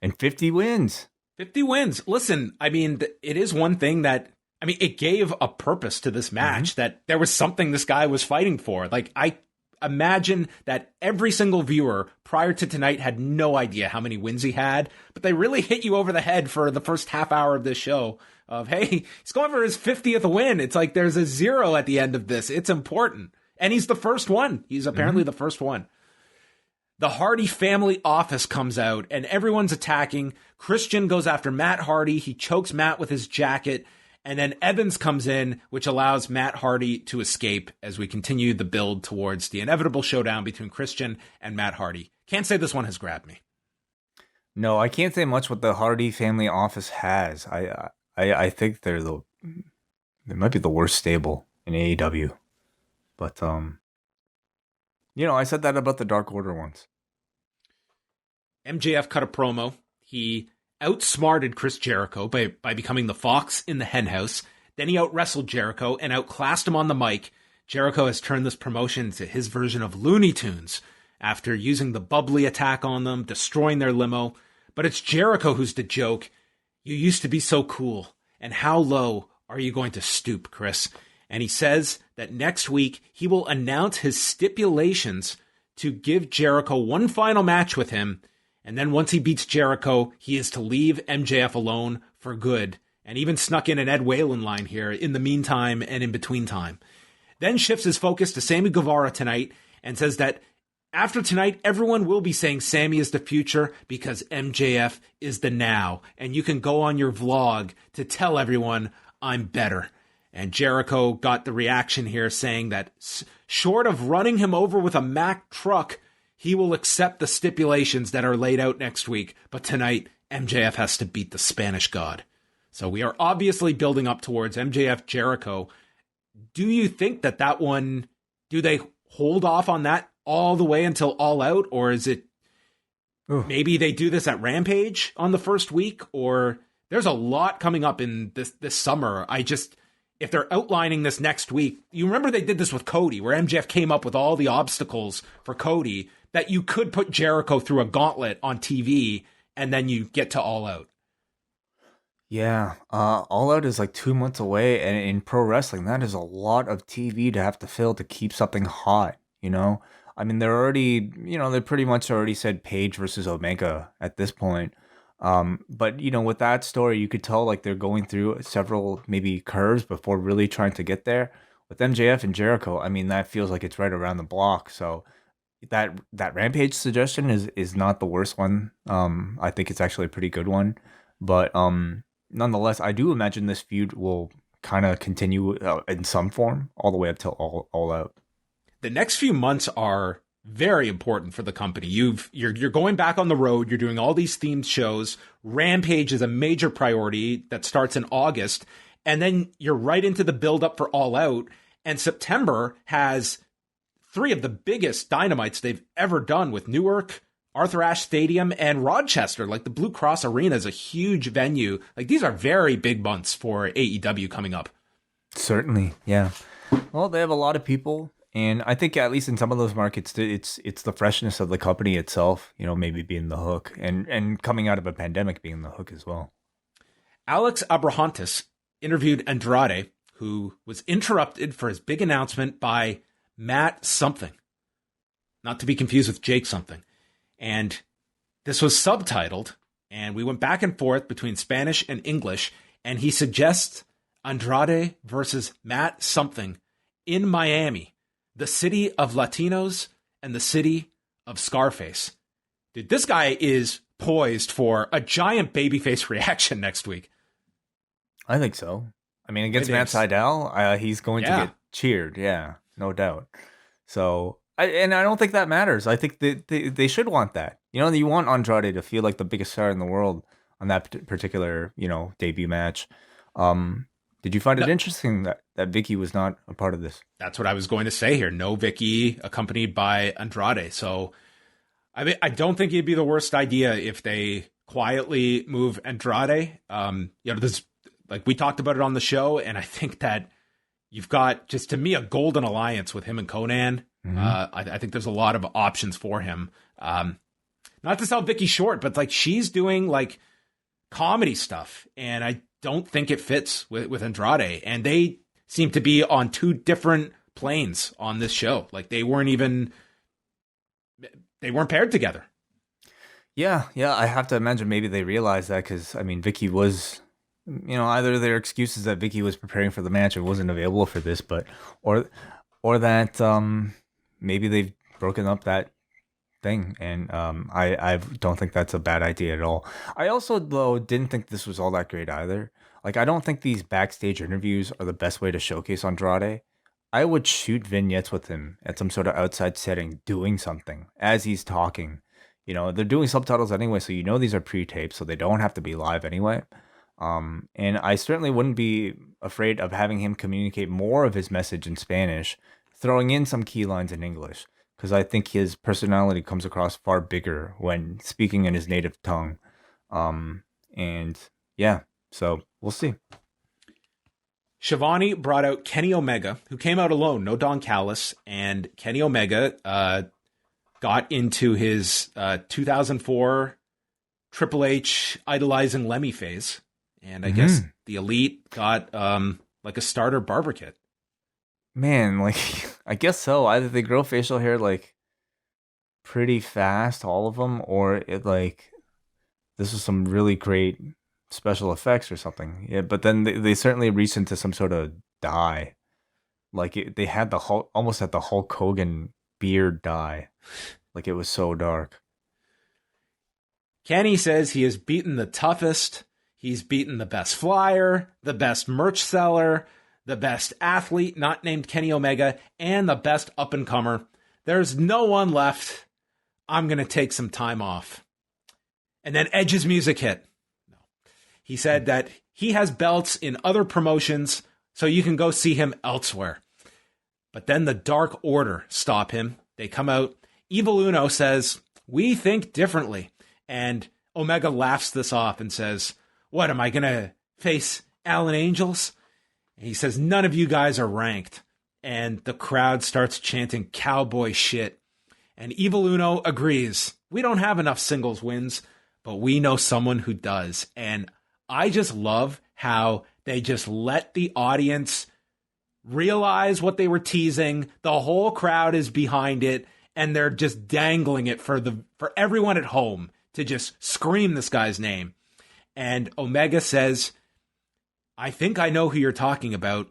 And 50 wins. 50 wins. Listen, I mean, it is one thing that, I mean, it gave a purpose to this match, that there was something this guy was fighting for. Like, I imagine that every single viewer prior to tonight had no idea how many wins he had, but they really hit you over the head for the first half hour of this show of, hey, he's going for his 50th win. It's like there's a 0 at the end of this. It's important. And he's the first one. He's apparently the first one. The Hardy family office comes out and everyone's attacking. Christian goes after Matt Hardy. He chokes Matt with his jacket. And then Evans comes in, which allows Matt Hardy to escape as we continue the build towards the inevitable showdown between Christian and Matt Hardy. Can't say this one has grabbed me. No, I can't say much what the Hardy family office has. I think they might be the worst stable in AEW. But I said that about the Dark Order once. MJF cut a promo. He outsmarted Chris Jericho by becoming the fox in the henhouse. Then he out-wrestled Jericho and outclassed him on the mic. Jericho has turned this promotion into his version of Looney Tunes after using the bubbly attack on them, destroying their limo. But it's Jericho who's the joke. You used to be so cool. And how low are you going to stoop, Chris? And he says that next week he will announce his stipulations to give Jericho one final match with him. And then once he beats Jericho, he is to leave MJF alone for good. And even snuck in an Ed Whalen line here in the meantime and in between time. Then shifts his focus to Sammy Guevara tonight and says that after tonight, everyone will be saying Sammy is the future because MJF is the now. And you can go on your vlog to tell everyone I'm better. And Jericho got the reaction here saying that short of running him over with a Mack truck, he will accept the stipulations that are laid out next week. But tonight, MJF has to beat the Spanish God. So we are obviously building up towards MJF Jericho. Do you think that one, do they hold off on that all the way until All Out? Or is it maybe they do this at Rampage on the first week? Or there's a lot coming up in this summer. If they're outlining this next week, you remember they did this with Cody, where MJF came up with all the obstacles for Cody that you could put Jericho through a gauntlet on TV and then you get to All Out. Yeah, All Out is like 2 months away, and in pro wrestling, that is a lot of TV to have to fill to keep something hot, I mean, they're already, they pretty much already said Page versus Omega at this point. But with that story, you could tell like they're going through several maybe curves before really trying to get there. With MJF and Jericho, I mean, that feels like it's right around the block. So that Rampage suggestion is not the worst one. I think it's actually a pretty good one. But nonetheless, I do imagine this feud will kind of continue in some form all the way up till all Out. The next few months are very important for the company. You're going back on the road. You're doing all these themed shows. Rampage is a major priority that starts in August. And then you're right into the build up for All Out. And September has 3 of the biggest Dynamites they've ever done with Newark, Arthur Ashe Stadium, and Rochester. Like the Blue Cross Arena is a huge venue. Like these are very big months for AEW coming up. Certainly. Yeah. Well, they have a lot of people. And I think at least in some of those markets, it's the freshness of the company itself, maybe being the hook, and coming out of a pandemic being the hook as well. Alex Abrahantes interviewed Andrade, who was interrupted for his big announcement by Matt something, not to be confused with Jake something. And this was subtitled, and we went back and forth between Spanish and English, and he suggests Andrade versus Matt something in Miami, the city of Latinos and the city of Scarface. Dude, this guy is poised for a giant babyface reaction next week. I think so. I mean, against Matt Sydal, he's going to get cheered. Yeah, no doubt. So, I don't think that matters. I think they should want that. You want Andrade to feel like the biggest star in the world on that particular, debut match. Did you find it interesting that Vicky was not a part of this? That's what I was going to say here. No Vicky accompanied by Andrade. So I mean, I don't think it'd be the worst idea if they quietly move Andrade. This, like we talked about it on the show, and I think that you've got, just to me, a golden alliance with him and Conan. Mm-hmm. I think there's a lot of options for him. Not to sell Vicky short, but like she's doing like comedy stuff, and I don't think it fits with Andrade. And they seem to be on two different planes on this show. Like they weren't paired together. Yeah. I have to imagine maybe they realized that because, I mean, Vicky was, either their excuse is that Vicky was preparing for the match and wasn't available for this, but or that maybe they've broken up that thing, and I don't think that's a bad idea at all. I also, though, didn't think this was all that great either. Like, I don't think these backstage interviews are the best way to showcase Andrade. I would shoot vignettes with him at some sort of outside setting doing something as he's talking. They're doing subtitles anyway, so these are pre-taped, so they don't have to be live anyway. And I certainly wouldn't be afraid of having him communicate more of his message in Spanish, throwing in some key lines in English, because I think his personality comes across far bigger when speaking in his native tongue. And yeah, so we'll see. Shivani brought out Kenny Omega, who came out alone, no Don Callis, and Kenny Omega got into his 2004 Triple H idolizing Lemmy phase. And I guess the Elite got like a starter barber kit. Man, like, I guess so. Either they grow facial hair like pretty fast, all of them, or it like this was some really great special effects or something. Yeah, but then they certainly reached into some sort of dye. Like they had almost had the Hulk Hogan beard dye. Like it was so dark. Kenny says he has beaten the toughest. He's beaten the best flyer, the best merch seller, the best athlete not named Kenny Omega, and the best up-and-comer. There's no one left. I'm going to take some time off. And then Edge's music hit. No. He said that he has belts in other promotions, so you can go see him elsewhere. But then the Dark Order stop him. They come out. Evil Uno says, "We think differently." And Omega laughs this off and says, "What, am I going to face Alan Angels?" And he says, "None of you guys are ranked." And the crowd starts chanting cowboy shit. And Evil Uno agrees. We don't have enough singles wins, but we know someone who does. And I just love how they just let the audience realize what they were teasing. The whole crowd is behind it, and they're just dangling it for everyone at home to just scream this guy's name. And Omega says, "I think I know who you're talking about,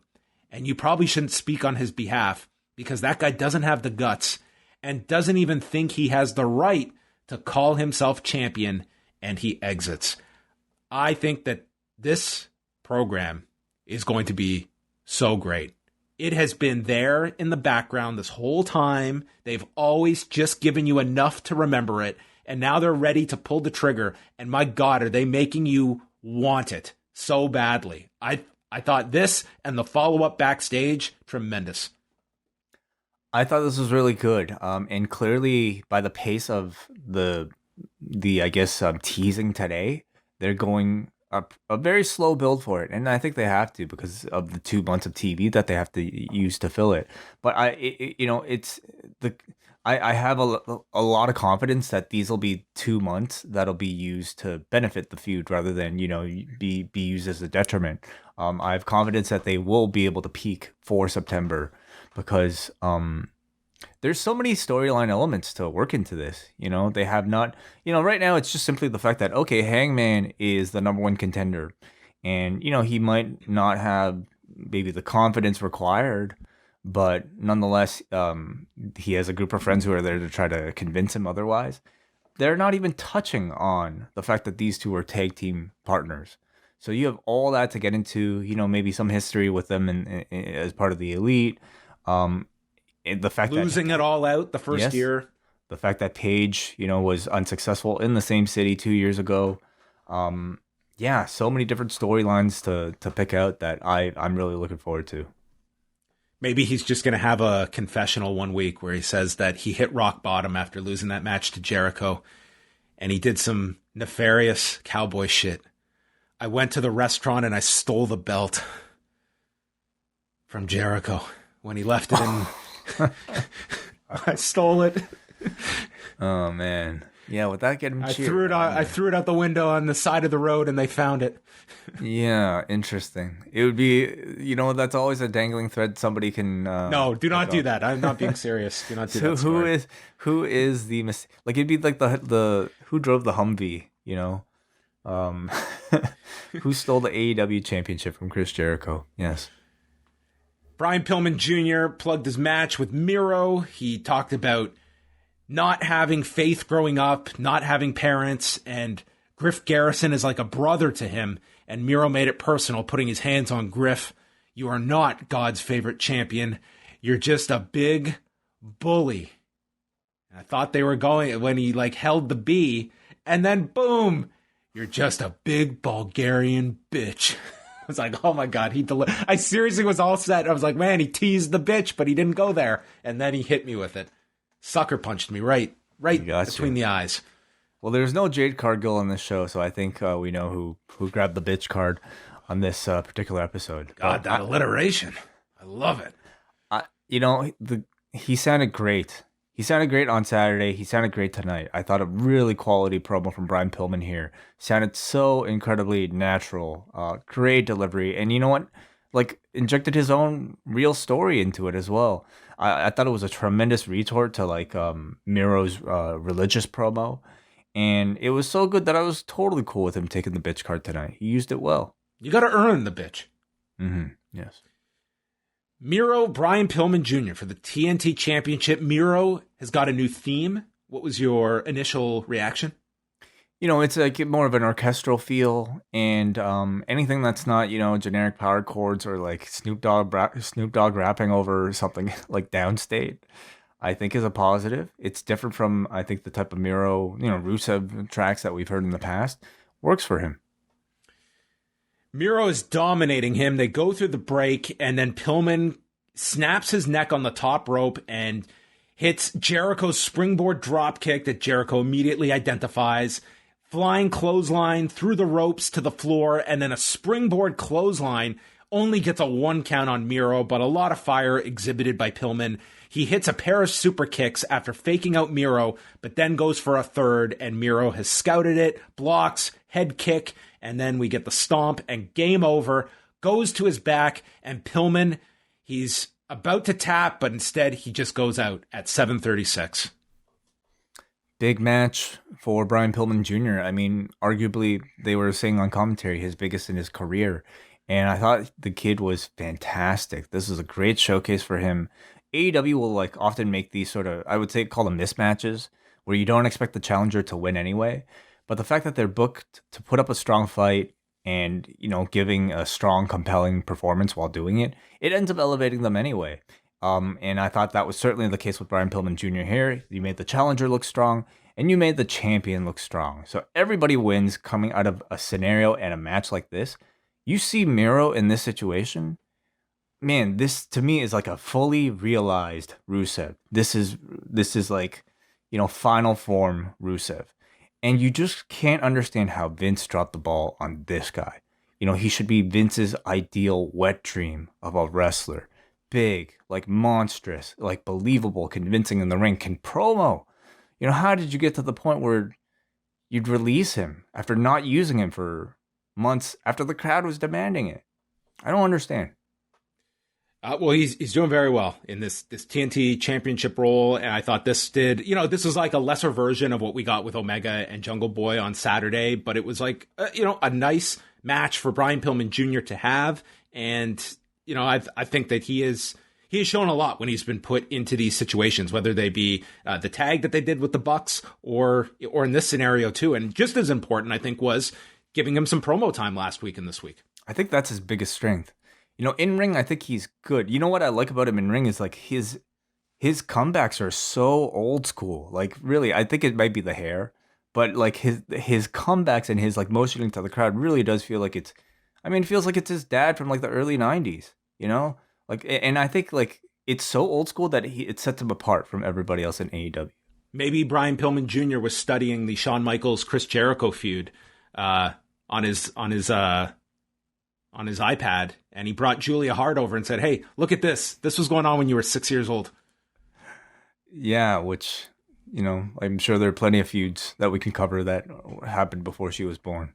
and you probably shouldn't speak on his behalf because that guy doesn't have the guts and doesn't even think he has the right to call himself champion," and he exits. I think that this program is going to be so great. It has been there in the background this whole time. They've always just given you enough to remember it. And now they're ready to pull the trigger. And my God, are they making you want it so badly? I thought this and the follow-up backstage, tremendous. I thought this was really good. And clearly, by the pace of the I guess, teasing today, they're going a very slow build for it. And I think they have to because of the 2 months of TV that they have to use to fill it. But I have a lot of confidence that these will be 2 months that'll be used to benefit the feud rather than, be used as a detriment. I have confidence that they will be able to peak for September because there's so many storyline elements to work into this. They have not, right now it's just simply the fact that, okay, Hangman is the number one contender and, he might not have maybe the confidence required, but nonetheless, he has a group of friends who are there to try to convince him otherwise. They're not even touching on the fact that these two are tag team partners. So you have all that to get into, maybe some history with them as part of the Elite. The fact losing it all out the first year. The fact that Page, was unsuccessful in the same city 2 years ago. yeah, so many different storylines to pick out that I'm really looking forward to. Maybe he's just going to have a confessional one week where he says that he hit rock bottom after losing that match to Jericho, and he did some nefarious cowboy shit. I went to the restaurant and I stole the belt from Jericho when he left it in. I stole it. Oh man, yeah. Without getting I threw it out the window on the side of the road, and they found it. Yeah, interesting. It would be, that's always a dangling thread somebody can. No, do not do that. I'm not being serious. Do not do that. So who is the like? It'd be like the who drove the Humvee, who stole the AEW championship from Chris Jericho? Yes. Brian Pillman Jr. plugged his match with Miro. He talked about not having faith growing up, not having parents, and Griff Garrison is like a brother to him. And Miro made it personal, putting his hands on Griff. You are not God's favorite champion. You're just a big bully. And I thought they were going when he held the B, and then boom, you're just a big Bulgarian bitch. I was like, oh my God, I seriously was all set. I was like, man, he teased the bitch, but he didn't go there. And then he hit me with it. Sucker punched me right between the eyes. Well, there's no Jade Cargill on this show, so I think we know who grabbed the bitch card on this particular episode. God, that alliteration. I love it. He sounded great. He sounded great on Saturday. He sounded great tonight. I thought a really quality promo from Brian Pillman here. Sounded so incredibly natural. Great delivery. And you know what? Injected his own real story into it as well. I thought it was a tremendous retort to Miro's religious promo. And it was so good that I was totally cool with him taking the bitch card tonight. He used it well. You got to earn the bitch. Mm-hmm. Yes. Miro, Brian Pillman Jr. for the TNT Championship. Miro has got a new theme. What was your initial reaction? It's more of an orchestral feel, and anything that's not, generic power chords or Snoop Dogg rapping over something like Downstate, I think is a positive. It's different from, I think, the type of Miro, Rusev tracks that we've heard in the past. Works for him. Miro is dominating him. They go through the break, and then Pillman snaps his neck on the top rope and hits Jericho's springboard dropkick that Jericho immediately identifies. Flying clothesline through the ropes to the floor, and then a springboard clothesline. Only gets a 1 count on Miro, but a lot of fire exhibited by Pillman. He hits a pair of super kicks after faking out Miro, but then goes for a third, and Miro has scouted it, blocks, head kick, and then we get the stomp, and game over. Goes to his back, and Pillman, he's about to tap, but instead he just goes out at 7:36. Big match for Brian Pillman Jr. I mean, arguably, they were saying on commentary, his biggest in his career. And I thought the kid was fantastic. This is a great showcase for him. AEW will often make these sort of, I would say, call them mismatches, where you don't expect the challenger to win anyway. But the fact that they're booked to put up a strong fight and, giving a strong, compelling performance while doing it, it ends up elevating them anyway. And I thought that was certainly the case with Brian Pillman Jr. here. You made the challenger look strong, and you made the champion look strong. So everybody wins coming out of a scenario and a match like this. You see Miro in this situation, man, this to me is like a fully realized Rusev. This is final form Rusev. And you just can't understand how Vince dropped the ball on this guy. He should be Vince's ideal wet dream of a wrestler. Big, monstrous, believable, convincing in the ring, can promo. How did you get to the point where you'd release him after not using him for months after the crowd was demanding it? I don't understand. Well, he's doing very well in this TNT championship role. And I thought this was like a lesser version of what we got with Omega and Jungle Boy on Saturday. But it was a nice match for Brian Pillman Jr. to have. And, I think that he has shown a lot when he's been put into these situations, whether they be the tag that they did with the Bucks or in this scenario too. And just as important, I think, was giving him some promo time last week and this week. I think that's his biggest strength. In ring, I think he's good. What I like about him in ring is his comebacks are so old school. Really, I think it might be the hair, but like his comebacks and his like motioning to the crowd really does feel like it's, I mean, it feels like it's his dad from like the early 90s, you know? Like, and I think like it's so old school that it sets him apart from everybody else in AEW. Maybe Brian Pillman Jr. was studying the Shawn Michaels Chris Jericho feud on his iPad, and he brought Julia Hart over and said, "Hey, look at this. This was going on when you were 6 years old." Yeah, which, you know, I'm sure there are plenty of feuds that we can cover that happened before she was born.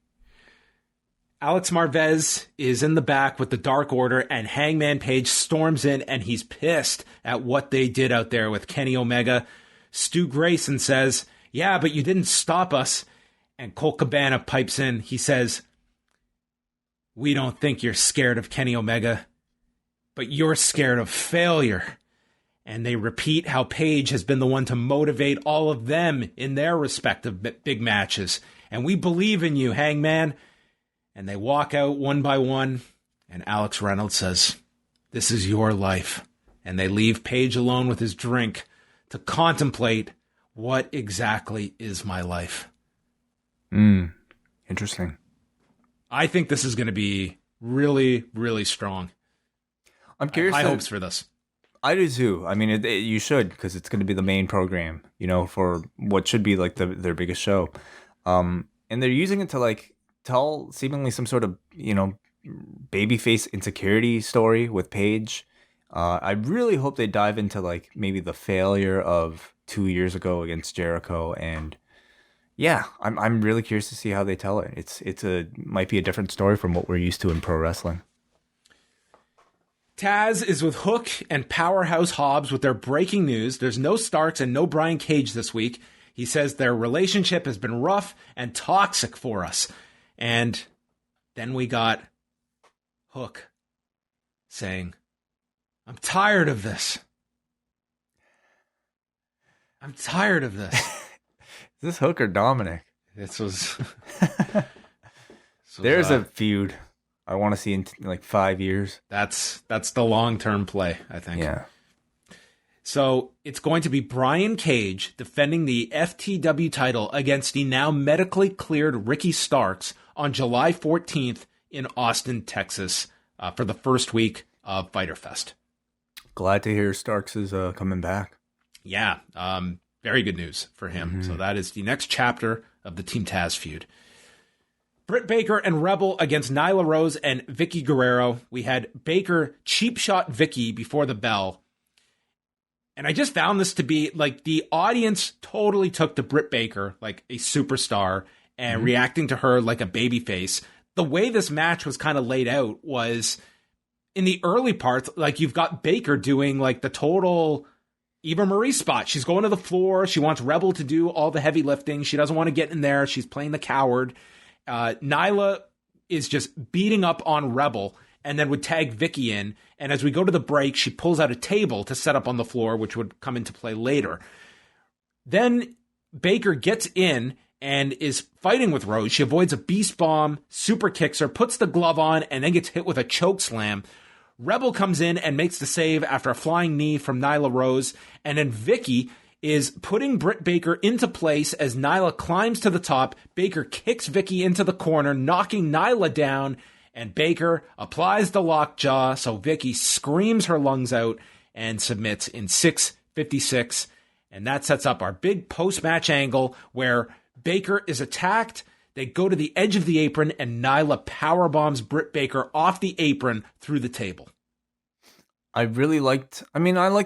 Alex Marvez is in the back with the Dark Order, and Hangman Page storms in, and he's pissed at what they did out there with Kenny Omega. Stu Grayson says, "Yeah, but you didn't stop us." And Colt Cabana pipes in. He says, "We don't think you're scared of Kenny Omega, but you're scared of failure." And they repeat how Page has been the one to motivate all of them in their respective big matches. "And we believe in you, Hangman." And they walk out one by one, and Alex Reynolds says, "This is your life." And they leave Page alone with his drink to contemplate, what exactly is my life? Interesting. I think this is going to be really, really strong. I'm curious. High hopes for this. I do too. I mean, you should, because it's going to be the main program, you know, for what should be like their biggest show. And they're using it to like tell seemingly some sort of, you know, babyface insecurity story with Paige. I really hope they dive into like maybe the failure of 2 years ago against Jericho, and yeah, I'm really curious to see how they tell it. Might be a different story from what we're used to in pro wrestling. Taz is with Hook and Powerhouse Hobbs with their breaking news. There's no Starks and no Brian Cage this week. He says their relationship has been rough and toxic for us. And then we got Hook saying, "I'm tired of this. I'm tired of this." Is this Hook or Dominic? This was There's a feud I want to see in like 5 years. That's the long-term play, I think. Yeah. So it's going to be Brian Cage defending the FTW title against the now medically cleared Ricky Starks on July 14th in Austin, Texas, for the first week of Fyter Fest. Glad to hear Starks is coming back. Yeah, very good news for him. Mm-hmm. So that is the next chapter of the Team Taz feud. Britt Baker and Rebel against Nyla Rose and Vicky Guerrero. We had Baker cheap shot Vicky before the bell. And I just found this to be like the audience totally took to Britt Baker like a superstar and reacting to her like a babyface. The way this match was kind of laid out was in the early parts, like you've got Baker doing like the total Eva Marie spot. She's going to the floor. She wants Rebel to do all the heavy lifting. She doesn't want to get in there. She's playing the coward. Nyla is just beating up on Rebel and then would tag Vicky in. And as we go to the break, she pulls out a table to set up on the floor, which would come into play later. Then Baker gets in and is fighting with Rose. She avoids a beast bomb, super kicks her, puts the glove on, and then gets hit with a choke slam. Rebel comes in and makes the save after a flying knee from Nyla Rose. And then Vicky is putting Britt Baker into place as Nyla climbs to the top. Baker kicks Vicky into the corner, knocking Nyla down, and Baker applies the lockjaw, so Vicky screams her lungs out and submits in 6:56. And that sets up our big post-match angle where Baker is attacked. They go to the edge of the apron, and Nyla powerbombs Britt Baker off the apron through the table. I liked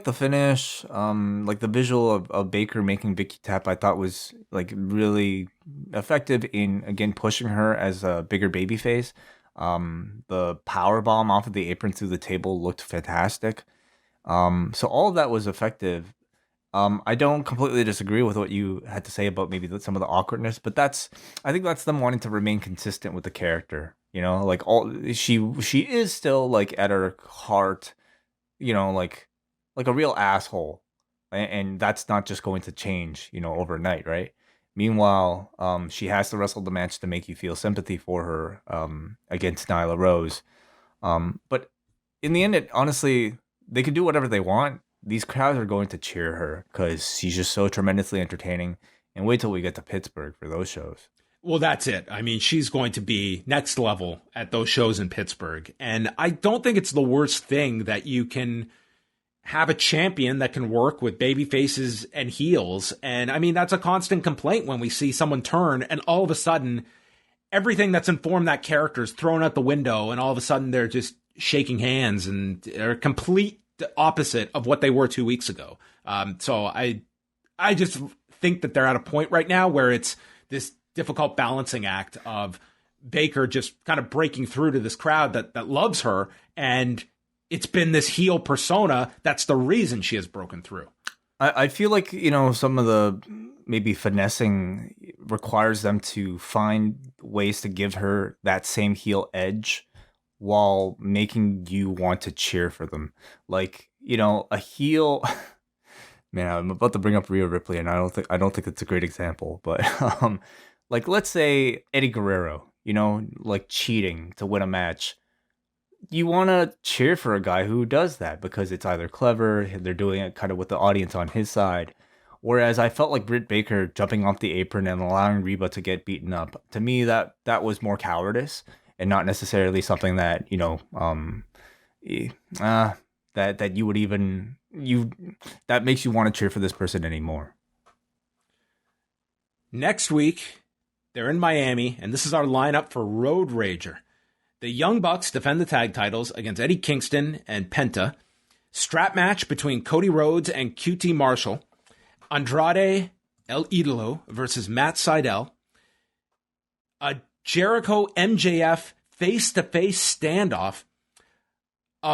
the finish. Like the visual of Baker making Vicky tap, I thought was like really effective in, again, pushing her as a bigger babyface. The power bomb off of the apron through the table looked fantastic. So all of that was effective. I don't completely disagree with what you had to say about maybe some of the awkwardness, but I think that's them wanting to remain consistent with the character. You know, like she is still like at her heart, you know, like a real asshole, and that's not just going to change, you know, overnight, right? Meanwhile, she has to wrestle the match to make you feel sympathy for her against Nyla Rose. But in the end, honestly, they can do whatever they want. These crowds are going to cheer her because she's just so tremendously entertaining. And wait till we get to Pittsburgh for those shows. Well, that's it. I mean, she's going to be next level at those shows in Pittsburgh. And I don't think it's the worst thing that you can have a champion that can work with baby faces and heels. And I mean, that's a constant complaint when we see someone turn and all of a sudden everything that's informed that character is thrown out the window and all of a sudden they're just shaking hands and are complete opposite of what they were 2 weeks ago. So I just think that they're at a point right now where it's this difficult balancing act of Baker just kind of breaking through to this crowd that loves her, and it's been this heel persona that's the reason she has broken through. I feel like, some of the maybe finessing requires them to find ways to give her that same heel edge while making you want to cheer for them. Like, a heel. Man, I'm about to bring up Rhea Ripley, and I don't think it's a great example, but like, let's say Eddie Guerrero, like cheating to win a match. You want to cheer for a guy who does that because it's either clever, they're doing it kind of with the audience on his side. Whereas I felt like Britt Baker jumping off the apron and allowing Reba to get beaten up. To me, that was more cowardice and not necessarily something that, that you would even, that makes you want to cheer for this person anymore. Next week, they're in Miami, and this is our lineup for Road Rager. The Young Bucks defend the tag titles against Eddie Kingston and Penta. Strap match between Cody Rhodes and QT Marshall. Andrade El Idolo versus Matt Sydal. A Jericho MJF face-to-face standoff.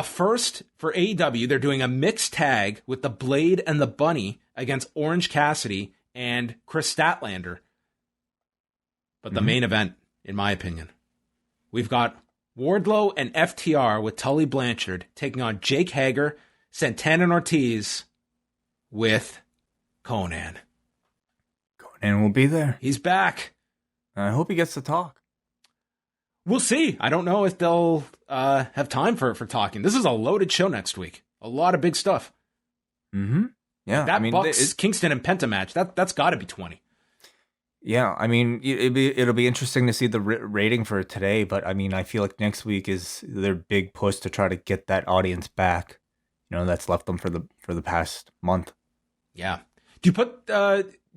First for AEW, they're doing a mixed tag with the Blade and the Bunny against Orange Cassidy and Chris Statlander. But the main event, in my opinion, we've got Wardlow and FTR with Tully Blanchard taking on Jake Hager, Santana and Ortiz with Conan. Conan will be there. He's back. I hope he gets to talk. We'll see. I don't know if they'll have time for talking. This is a loaded show next week. A lot of big stuff. Mm-hmm. Yeah. That Bucks Kingston and Penta match, that's got to be 20. Yeah, I mean, it'll be interesting to see the rating for today, but I mean, I feel like next week is their big push to try to get that audience back. That's left them for the past month. Yeah. Do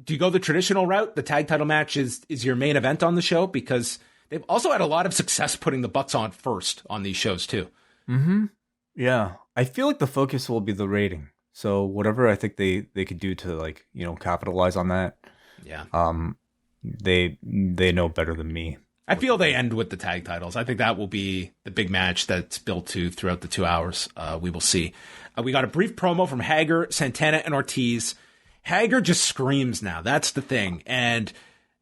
you go the traditional route? The tag title match is your main event on the show, because they've also had a lot of success putting the Bucks on first on these shows too. Mm-hmm. Yeah, I feel like the focus will be the rating. So whatever I think they could do to capitalize on that. Yeah. They know better than me. I feel they end with the tag titles. I think that will be the big match that's built to throughout the 2 hours. We will see. We got a brief promo from Hager, Santana, and Ortiz. Hager just screams now. That's the thing. And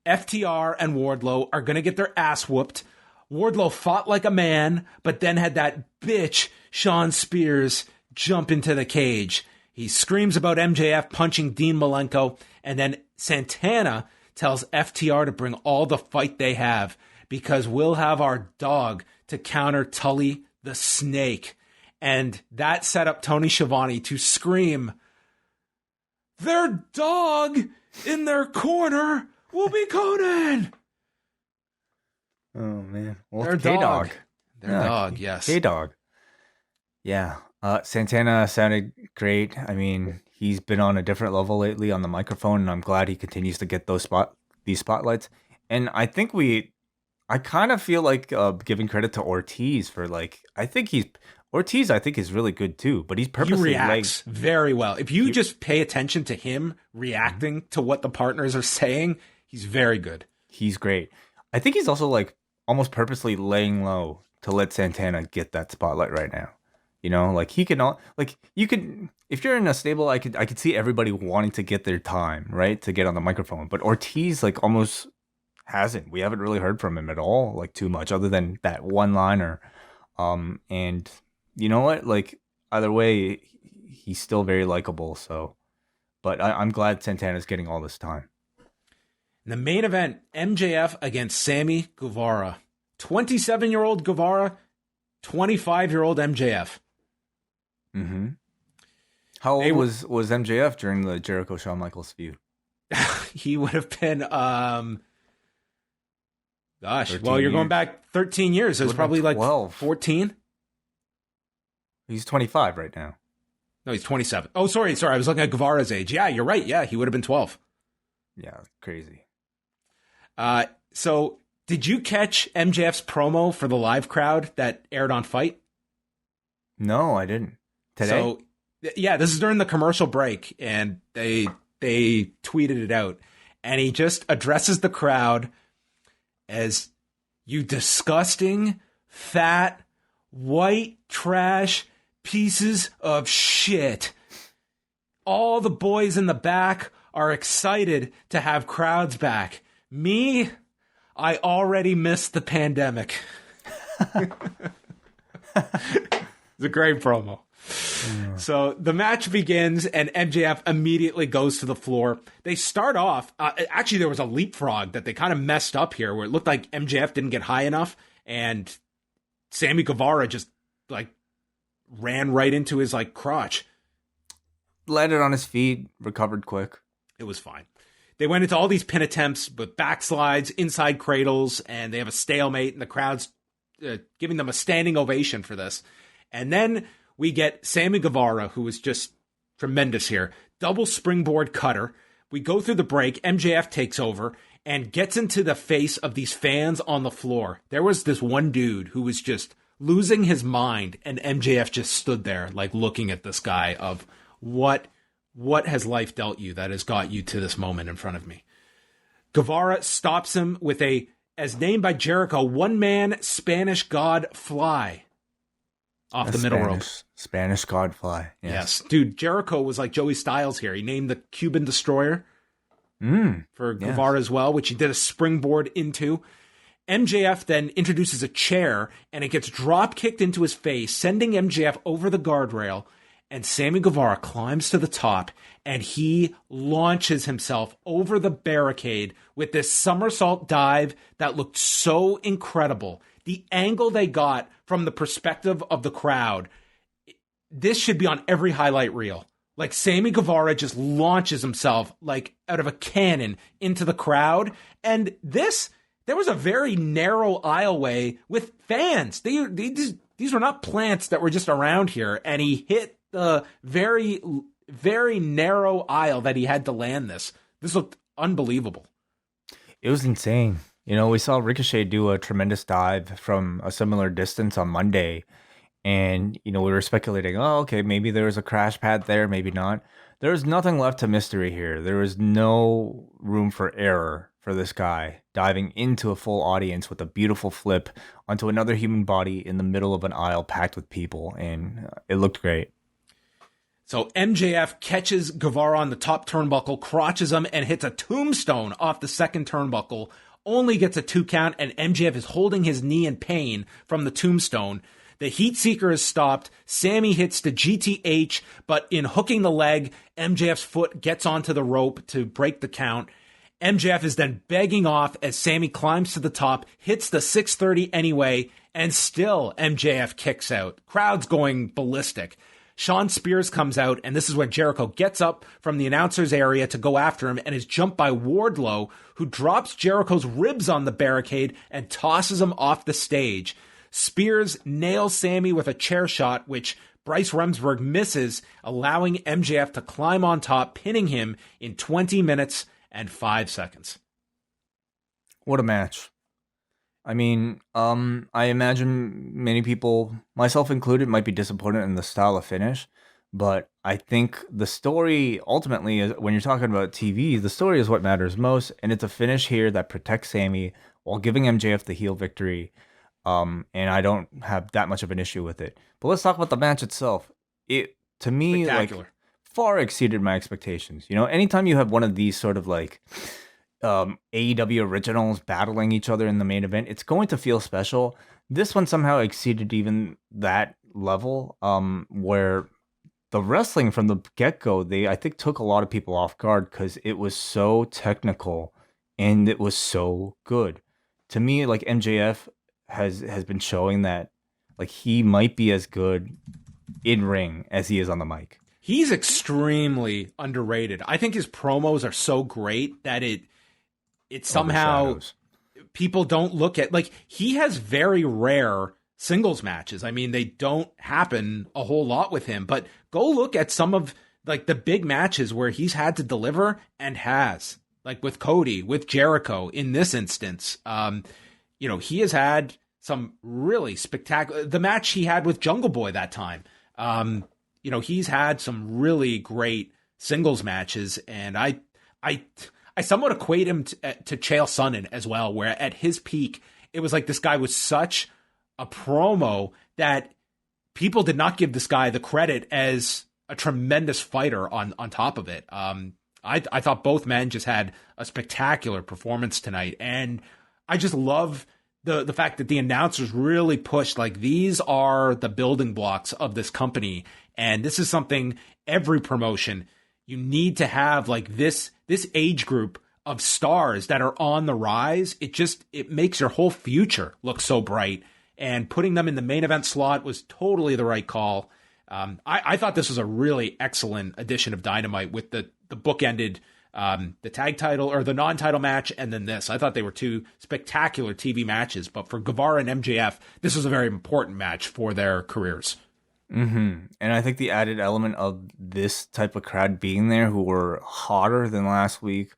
FTR and Wardlow are going to get their ass whooped. Wardlow fought like a man, but then had that bitch, Sean Spears, jump into the cage. He screams about MJF punching Dean Malenko, and then Santana tells FTR to bring all the fight they have, because we'll have our dog to counter Tully the Snake. And that set up Tony Schiavone to scream, "Their dog in their corner will be Conan." Oh, man. Well, their K-Dog. Their dog, yes. K-Dog. Yeah. Santana sounded great. I mean, he's been on a different level lately on the microphone, and I'm glad he continues to get these spotlights. And I think I kind of feel like giving credit to Ortiz for Ortiz is really good too, but he's purposely he reacts very well. If you just pay attention to him reacting to what the partners are saying, he's very good. He's great. I think he's also almost purposely laying low to let Santana get that spotlight right now. He can you could, if you're in a stable, I could see everybody wanting to get their time, right, to get on the microphone. But Ortiz almost hasn't. We haven't really heard from him at all, too much, other than that one liner. And you know what? Either way, he's still very likable. So, but I'm glad Santana's getting all this time. In the main event, MJF against Sammy Guevara. 27-year-old Guevara, 25-year-old MJF. Mm-hmm. How old was MJF during the Jericho-Shawn Michaels feud? He would have been, gosh, well, you're years. going back 13 years. It was probably like 14. He's 25 right now. No, he's 27. Oh, sorry. I was looking at Guevara's age. Yeah, you're right. Yeah, he would have been 12. Yeah, crazy. So did you catch MJF's promo for the live crowd that aired on Fight? No, I didn't. Today? So, yeah, this is during the commercial break, and they tweeted it out. And he just addresses the crowd as, "You disgusting, fat, white trash pieces of shit. All the boys in the back are excited to have crowds back. Me, I already missed the pandemic." It's a great promo. Yeah. So the match begins, and MJF immediately goes to the floor. They start off, actually there was a leapfrog that they kind of messed up here, where it looked like MJF didn't get high enough, and Sammy Guevara just like ran right into his like crotch. Landed on his feet, recovered quick. It was fine. They went into all these pin attempts with backslides, inside cradles, and they have a stalemate, and the crowd's giving them a standing ovation for this. And then we get Sammy Guevara, who is just tremendous here. Double springboard cutter. We go through the break. MJF takes over and gets into the face of these fans on the floor. There was this one dude who was just losing his mind, and MJF just stood there like looking at this guy of what has life dealt you that has got you to this moment in front of me. Guevara stops him with a, as named by Jericho, one-man Spanish God fly off the middle rope. Spanish God fly. Yes. Dude, Jericho was like Joey Styles here. He named the Cuban Destroyer for Guevara as well, which he did a springboard into. MJF then introduces a chair, and it gets drop-kicked into his face, sending MJF over the guardrail. And Sammy Guevara climbs to the top, and he launches himself over the barricade with this somersault dive that looked so incredible. The angle they got from the perspective of the crowd, this should be on every highlight reel. Like Sammy Guevara just launches himself like out of a cannon into the crowd. And there was a very narrow aisleway with fans. These were not plants that were just around here. And he hit the very, very narrow aisle that he had to land this. This looked unbelievable. It was insane. You know, we saw Ricochet do a tremendous dive from a similar distance on Monday. And, you know, we were speculating, oh, okay, maybe there was a crash pad there, maybe not. There was nothing left to mystery here. There was no room for error for this guy diving into a full audience with a beautiful flip onto another human body in the middle of an aisle packed with people. And it looked great. So MJF catches Guevara on the top turnbuckle, crotches him, and hits a tombstone off the second turnbuckle. Only gets a 2 count, and MJF is holding his knee in pain from the tombstone. The Heat Seeker is stopped. Sammy hits the GTH, but in hooking the leg, MJF's foot gets onto the rope to break the count. MJF is then begging off as Sammy climbs to the top, hits the 630 anyway, and still MJF kicks out. Crowd's going ballistic. Sean Spears comes out, and this is when Jericho gets up from the announcer's area to go after him and is jumped by Wardlow, who drops Jericho's ribs on the barricade and tosses him off the stage. Spears nails Sammy with a chair shot, which Bryce Remsburg misses, allowing MJF to climb on top, pinning him in 20 minutes and 5 seconds. What a match. I mean, I imagine many people, myself included, might be disappointed in the style of finish, but I think the story ultimately is, when you're talking about TV, the story is what matters most, and it's a finish here that protects Sammy while giving MJF the heel victory, and I don't have that much of an issue with it. But let's talk about the match itself. It, to me, like, far exceeded my expectations. You know, anytime you have one of these sort of like AEW originals battling each other in the main event, it's going to feel special. This one somehow exceeded even that level, where the wrestling from the get-go, I think took a lot of people off guard because it was so technical and it was so good. To me, like, MJF has been showing that like he might be as good in ring as he is on the mic. He's extremely underrated. I think his promos are so great that it somehow people don't look at, like, he has very rare singles matches. I mean, they don't happen a whole lot with him, but go look at some of like the big matches where he's had to deliver and has, like with Cody, with Jericho in this instance. He has had some really spectacular, the match he had with Jungle Boy that time. He's had some really great singles matches, and I somewhat equate him to Chael Sonnen as well, where at his peak, it was like this guy was such a promo that people did not give this guy the credit as a tremendous fighter on top of it. I thought both men just had a spectacular performance tonight, and I just love the fact that the announcers really pushed, like, these are the building blocks of this company, and this is something every promotion, you need to have, like, this age group of stars that are on the rise. It makes your whole future look so bright, and putting them in the main event slot was totally the right call. I thought this was a really excellent edition of Dynamite with the bookended the tag title or the non-title match, and then this. I thought they were two spectacular TV matches, but for Guevara and MJF, this was a very important match for their careers. Mm-hmm. And I think the added element of this type of crowd being there, who were hotter than last week,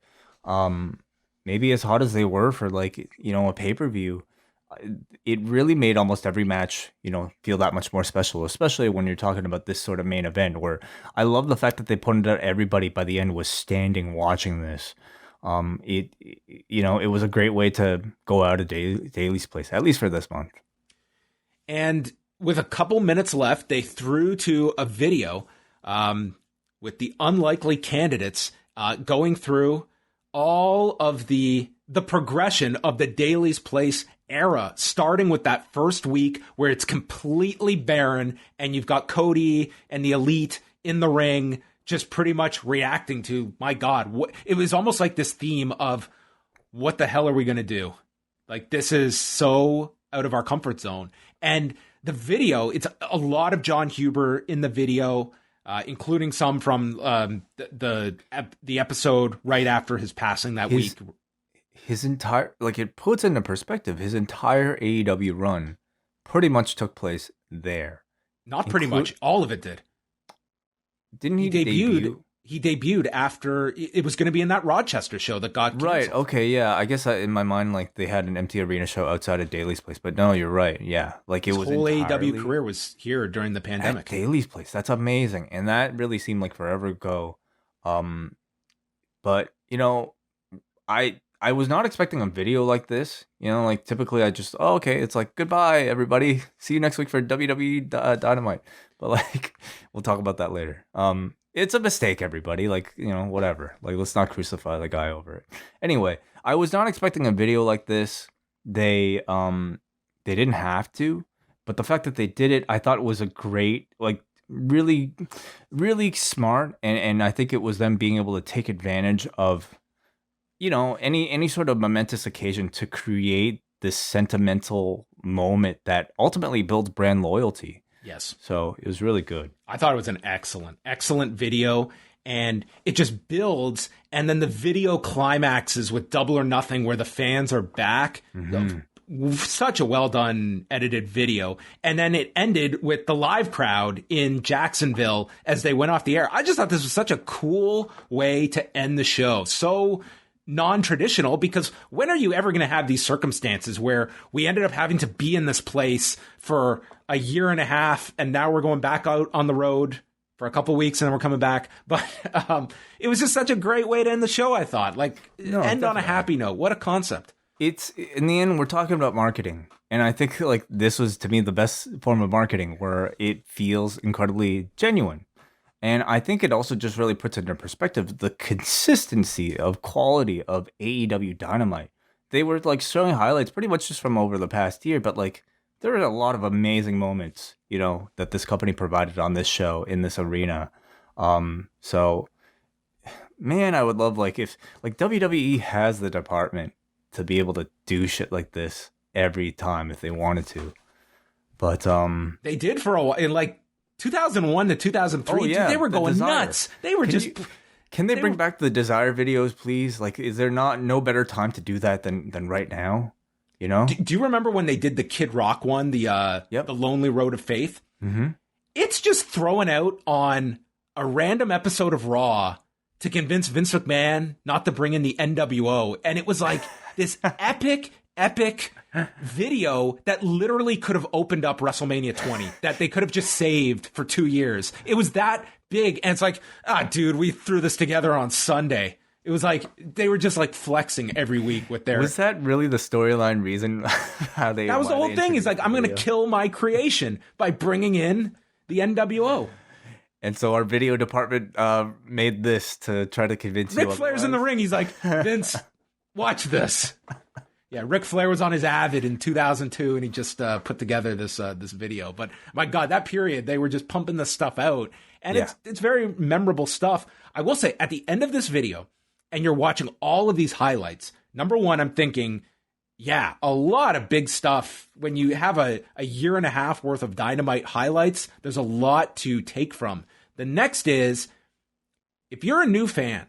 maybe as hot as they were for, like, a pay-per-view, it really made almost every match, feel that much more special, especially when you're talking about this sort of main event, where I love the fact that they pointed out everybody by the end was standing watching this. It was a great way to go out of Daly's place, at least for this month. And with a couple minutes left, they threw to a video with the unlikely candidates going through all of the progression of the Daly's Place era, starting with that first week where it's completely barren and you've got Cody and the Elite in the ring just pretty much reacting to, my God, it was almost like this theme of, what the hell are we going to do? Like, this is so out of our comfort zone. And the video, it's a lot of John Huber in the video, including some from the episode right after his passing that week. His entire, like, it puts into perspective, his entire AEW run pretty much took place there. Not pretty much, all of it did. Didn't he debut? He debuted after it was going to be in that Rochester show that got canceled. Right, okay, yeah. I guess in my mind, like, they had an empty arena show outside of Daly's Place, but no, you're right. Yeah, like, it was his whole AEW career was here during the pandemic. At Daly's Place, that's amazing, and that really seemed like forever ago. But I was not expecting a video like this. Like, typically I just, okay, it's like, goodbye, everybody. See you next week for WWE Dynamite. But, like, we'll talk about that later. It's a mistake, everybody. Like, whatever. Like, let's not crucify the guy over it. Anyway, I was not expecting a video like this. They didn't have to, but the fact that they did it, I thought was a great, like, really, really smart. And I think it was them being able to take advantage of, any sort of momentous occasion to create this sentimental moment that ultimately builds brand loyalty. Yes. So it was really good. I thought it was an excellent video, and it just builds, and then the video climaxes with Double or Nothing where the fans are back. Mm-hmm. Such a well done edited video. And then it ended with the live crowd in Jacksonville as they went off the air. I just thought this was such a cool way to end the show. So non-traditional, because when are you ever going to have these circumstances where we ended up having to be in this place for a year and a half, and now we're going back out on the road for a couple weeks, and then we're coming back? But it was just such a great way to end the show, I thought. Like, end definitely on a happy note. What a concept. It's, in the end, we're talking about marketing. And I think, like, this was, to me, the best form of marketing, where it feels incredibly genuine. And I think it also just really puts into perspective the consistency of quality of AEW Dynamite. They were, like, showing highlights pretty much just from over the past year, but, like, there were a lot of amazing moments, that this company provided on this show, in this arena. So, man, I would love, like, if, like, WWE has the department to be able to do shit like this every time if they wanted to. But they did for a while. And, like, 2001 to 2003, Oh, yeah, dude, they were the going Desire. nuts. They were Can they bring back the Desire videos, please? Like, is there no better time to do that than right now? You know? Do you remember when they did the Kid Rock one, the Lonely Road of Faith? Mm-hmm. It's just throwing out on a random episode of Raw to convince Vince McMahon not to bring in the NWO. And it was like this epic video that literally could have opened up WrestleMania 20, that they could have just saved for 2 years. It was that big. And it's like, dude, we threw this together on Sunday. It was like they were just like flexing every week with their. Was that really the storyline reason how they? That was the whole thing. He's like, I'm going to kill my creation by bringing in the NWO. And so our video department made this to try to convince you. Ric Flair's in the ring. He's like, Vince, watch this. Yeah, Ric Flair was on his Avid in 2002, and he just put together this video. But my God, that period, they were just pumping this stuff out, and it's very memorable stuff. I will say, at the end of this video, and you're watching all of these highlights, number one, I'm thinking, yeah, a lot of big stuff. When you have a year and a half worth of Dynamite highlights, there's a lot to take from. The next is, if you're a new fan,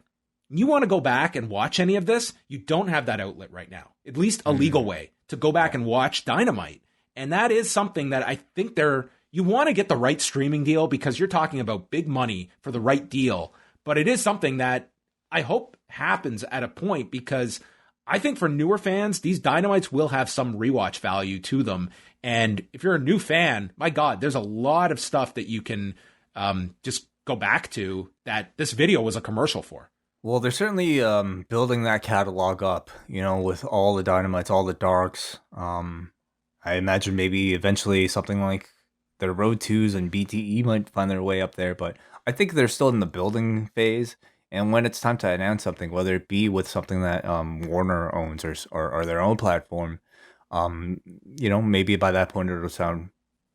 you want to go back and watch any of this, you don't have that outlet right now, at least a legal way to go back and watch Dynamite. And that is something that I think you want to get the right streaming deal, because you're talking about big money for the right deal. But it is something that I hope happens at a point, because I think for newer fans, these Dynamites will have some rewatch value to them. And if you're a new fan, my God, there's a lot of stuff that you can just go back to that this video was a commercial for. Well, they're certainly building that catalog up, with all the Dynamites, all the Darks. I imagine maybe eventually something like the Road 2s and BTE might find their way up there, but I think they're still in the building phase. And when it's time to announce something, whether it be with something that Warner owns or their own platform, maybe by that point it'll sound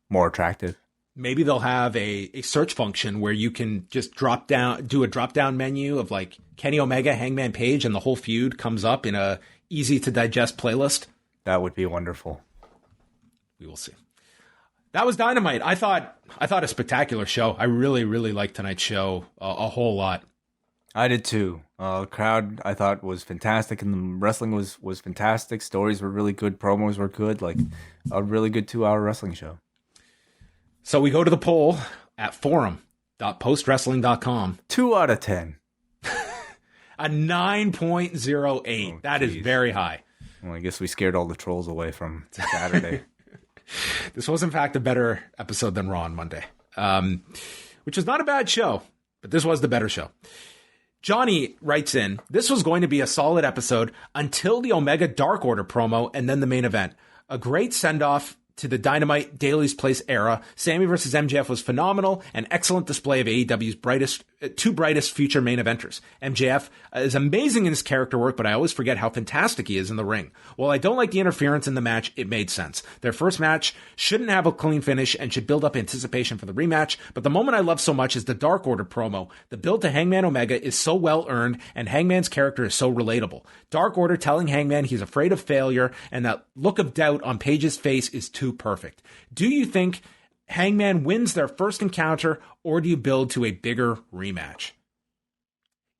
more attractive. Maybe they'll have a search function where you can just do a drop down menu of like Kenny Omega, Hangman Page, and the whole feud comes up in a easy to digest playlist. That would be wonderful. We will see. That was Dynamite. I thought a spectacular show. I really, really liked tonight's show a whole lot. I did too. Crowd I thought was fantastic, and the wrestling was fantastic. Stories were really good. Promos were good. Like a really good 2-hour wrestling show. So we go to the poll at forum.postwrestling.com. 2 out of 10. A 9.08. Oh, that is very high. Well, I guess we scared all the trolls away from Saturday. This was, in fact, a better episode than Raw on Monday, which was not a bad show, but this was the better show. Johnny writes in, this was going to be a solid episode until the Omega Dark Order promo and then the main event. A great send-off to the Dynamite Daily's Place era. Sammy versus MJF was phenomenal, an excellent display of AEW's two brightest future main eventers. MJF is amazing in his character work, but I always forget how fantastic he is in the ring. While I don't like the interference in the match, it made sense. Their first match shouldn't have a clean finish and should build up anticipation for the rematch, but the moment I love so much is the Dark Order promo. The build to Hangman Omega is so well earned, and Hangman's character is so relatable. Dark Order telling Hangman he's afraid of failure, and that look of doubt on Page's face is too perfect. Do you think Hangman wins their first encounter, or do you build to a bigger rematch?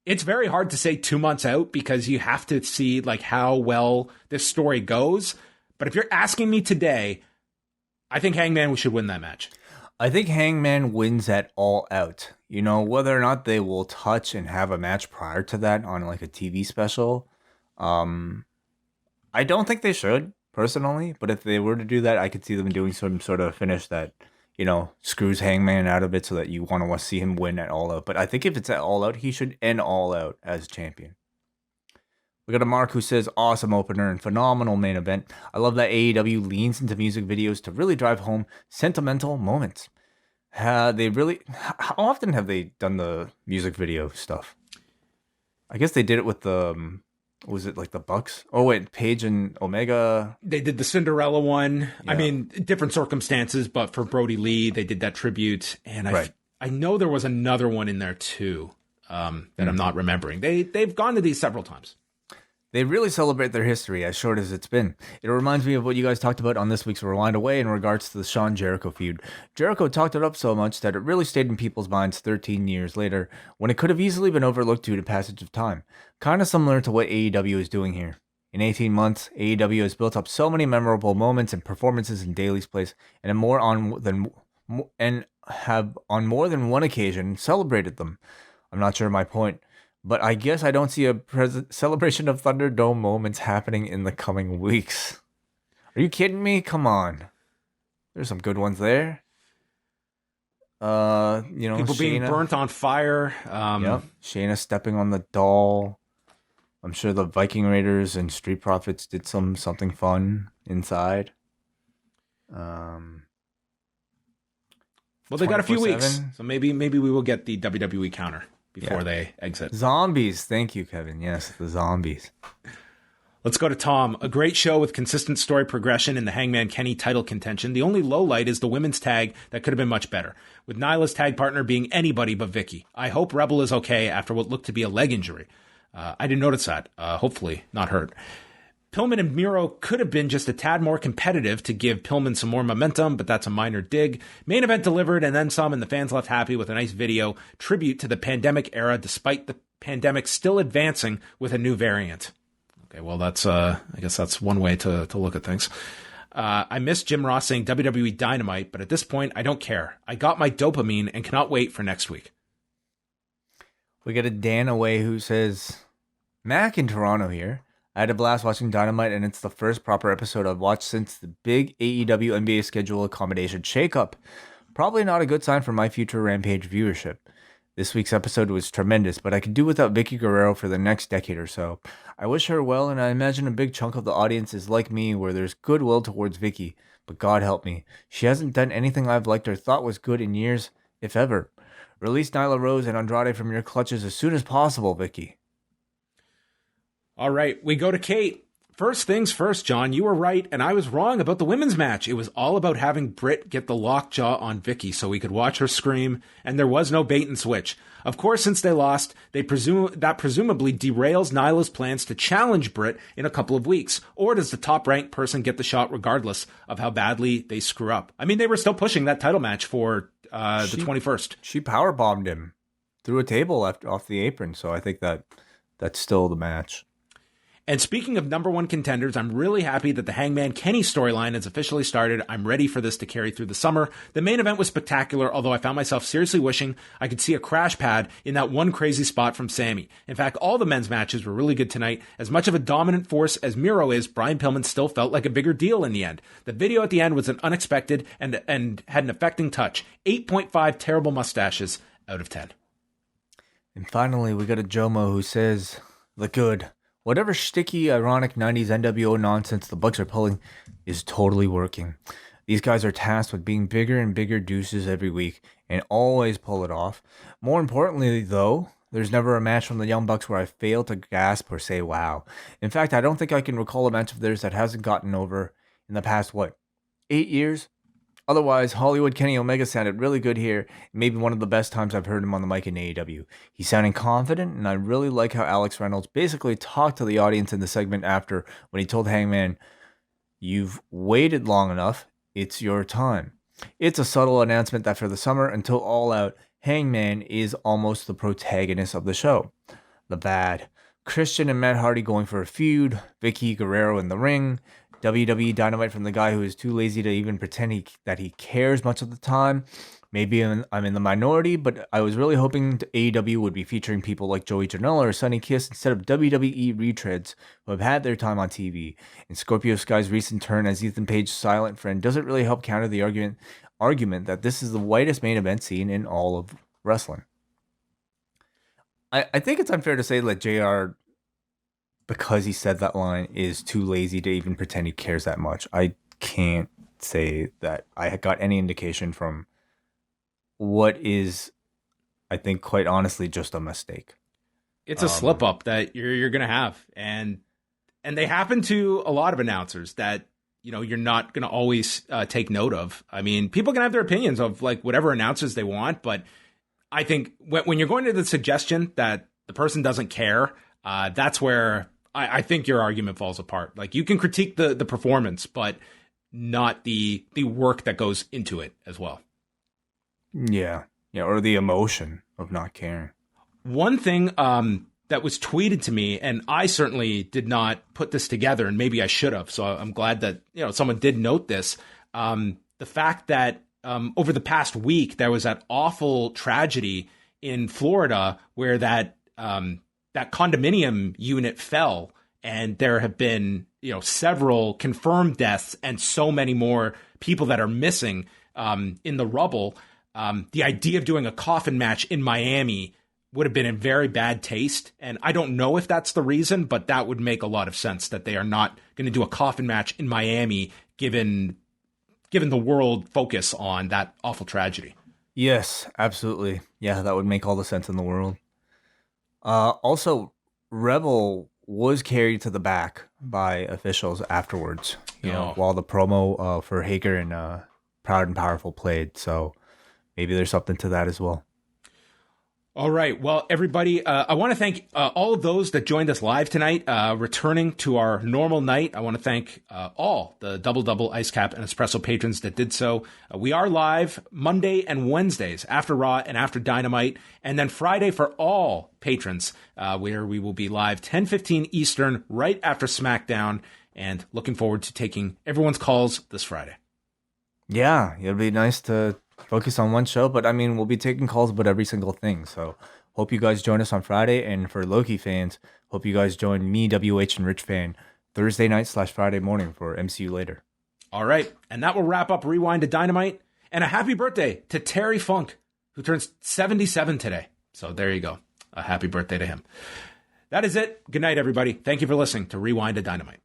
It's very hard to say 2 months out because you have to see like how well this story goes. But if you're asking me today, I think Hangman should win that match. I think Hangman wins at All Out. You know, whether or not they will touch and have a match prior to that on like a TV special, I don't think they should, personally. But if they were to do that, I could see them doing some sort of finish that, you know, screws Hangman out of it so that you want to see him win at All Out. But I think if it's at All Out, he should end All Out as champion. We got a Mark who says, awesome opener and phenomenal main event. I love that AEW leans into music videos to really drive home sentimental moments. How often have they done the music video stuff? I guess they did it with the... was it like the Bucks? Oh, wait, Page and Omega? They did the Cinderella one. Yeah. I mean, different circumstances, but for Brody Lee, they did that tribute. And I know there was another one in there too that I'm not remembering. They've gone to these several times. They really celebrate their history, as short as it's been. It reminds me of what you guys talked about on this week's Rewind-A-Way in regards to the Shawn Jericho feud. Jericho talked it up so much that it really stayed in people's minds 13 years later, when it could have easily been overlooked due to passage of time. Kind of similar to what AEW is doing here. In 18 months, AEW has built up so many memorable moments and performances in Daly's place, and have on more than one occasion celebrated them. I'm not sure my point, but I guess I don't see a celebration of Thunderdome moments happening in the coming weeks. Are you kidding me? Come on. There's some good ones there. People being burnt on fire. Yep. Shayna stepping on the doll. I'm sure the Viking Raiders and Street Profits did something fun inside. Well, they got a few weeks, so maybe we will get the WWE counter before they exit. Zombies. Thank you, Kevin. Yes, the zombies. Let's go to Tom. A great show with consistent story progression in the Hangman Kenny title contention. The only low light is the women's tag that could have been much better, with Nyla's tag partner being anybody but Vicky. I hope Rebel is okay after what looked to be a leg injury. I didn't notice that. Hopefully not hurt. Pillman and Miro could have been just a tad more competitive to give Pillman some more momentum, but that's a minor dig. Main event delivered and then some, and the fans left happy with a nice video tribute to the pandemic era, despite the pandemic still advancing with a new variant. Okay, well, that's I guess that's one way to look at things. I miss Jim Ross saying WWE Dynamite, but at this point, I don't care. I got my dopamine and cannot wait for next week. We got a Dan Away who says, Mac in Toronto here. I had a blast watching Dynamite, and it's the first proper episode I've watched since the big AEW NBA schedule accommodation shakeup. Probably not a good sign for my future Rampage viewership. This week's episode was tremendous, but I could do without Vicky Guerrero for the next decade or so. I wish her well, and I imagine a big chunk of the audience is like me, where there's goodwill towards Vicky. But God help me, she hasn't done anything I've liked or thought was good in years, if ever. Release Nyla Rose and Andrade from your clutches as soon as possible, Vicky. All right, we go to Kate. First things first, John, you were right, and I was wrong about the women's match. It was all about having Britt get the lockjaw on Vicky so we could watch her scream, and there was no bait and switch. Of course, since they lost, that presumably derails Nyla's plans to challenge Britt in a couple of weeks. Or does the top-ranked person get the shot regardless of how badly they screw up? I mean, they were still pushing that title match for the 21st. She powerbombed him through a table off the apron, so I think that's still the match. And speaking of number one contenders, I'm really happy that the Hangman Kenny storyline has officially started. I'm ready for this to carry through the summer. The main event was spectacular, although I found myself seriously wishing I could see a crash pad in that one crazy spot from Sammy. In fact, all the men's matches were really good tonight. As much of a dominant force as Miro is, Brian Pillman still felt like a bigger deal in the end. The video at the end was an unexpected and had an affecting touch. 8.5 terrible mustaches out of 10. And finally, we got a Jomo who says, the good. Whatever shticky, ironic 90s NWO nonsense the Bucks are pulling is totally working. These guys are tasked with being bigger and bigger deuces every week and always pull it off. More importantly, though, there's never a match from the Young Bucks where I fail to gasp or say wow. In fact, I don't think I can recall a match of theirs that hasn't gotten over in the past, 8 years? Otherwise, Hollywood Kenny Omega sounded really good here, maybe one of the best times I've heard him on the mic in AEW. He's sounding confident, and I really like how Alex Reynolds basically talked to the audience in the segment after when he told Hangman, "You've waited long enough, it's your time." It's a subtle announcement that for the summer until All Out, Hangman is almost the protagonist of the show. The bad. Christian and Matt Hardy going for a feud, Vicky Guerrero in the ring, WWE Dynamite from the guy who is too lazy to even pretend that he cares much of the time. Maybe I'm in the minority, but I was really hoping AEW would be featuring people like Joey Janela or Sonny Kiss instead of WWE retreads who have had their time on TV. And Scorpio Sky's recent turn as Ethan Page's silent friend doesn't really help counter the argument that this is the whitest main event scene in all of wrestling. I think it's unfair to say that JR, because he said that line, is too lazy to even pretend he cares that much. I can't say that I got any indication from what is, I think, quite honestly, just a mistake. It's a slip up that you're going to have. And they happen to a lot of announcers that, you're not going to always take note of. I mean, people can have their opinions of like whatever announcers they want, but I think when you're going to the suggestion that the person doesn't care, that's where I think your argument falls apart. Like, you can critique the performance, but not the work that goes into it as well. Yeah, or the emotion of not caring. One thing that was tweeted to me, and I certainly did not put this together, and maybe I should have, so I'm glad that someone did note this. The fact that over the past week there was that awful tragedy in Florida where that condominium unit fell, and there have been several confirmed deaths and so many more people that are missing in the rubble. The idea of doing a coffin match in Miami would have been in very bad taste. And I don't know if that's the reason, but that would make a lot of sense that they are not going to do a coffin match in Miami, given the world focus on that awful tragedy. Yes, absolutely. Yeah, that would make all the sense in the world. Also, Rebel was carried to the back by officials afterwards, while the promo for Hager and Proud and Powerful played. So maybe there's something to that as well. All right. Well, everybody, I want to thank all of those that joined us live tonight, returning to our normal night. I want to thank all the Double Ice Cap and Espresso patrons that did so. We are live Monday and Wednesdays after Raw and after Dynamite, and then Friday for all patrons, where we will be live 10:15 Eastern right after SmackDown, and looking forward to taking everyone's calls this Friday. Yeah, it'll be nice to focus on one show, but I mean, we'll be taking calls about every single thing. So hope you guys join us on Friday. And for Loki fans, hope you guys join me, WH, and Rich Fan Thursday night / Friday morning for MCU Later. All right. And that will wrap up Rewind-A-Dynamite. And a happy birthday to Terry Funk, who turns 77 today. So there you go. A happy birthday to him. That is it. Good night, everybody. Thank you for listening to Rewind-A-Dynamite.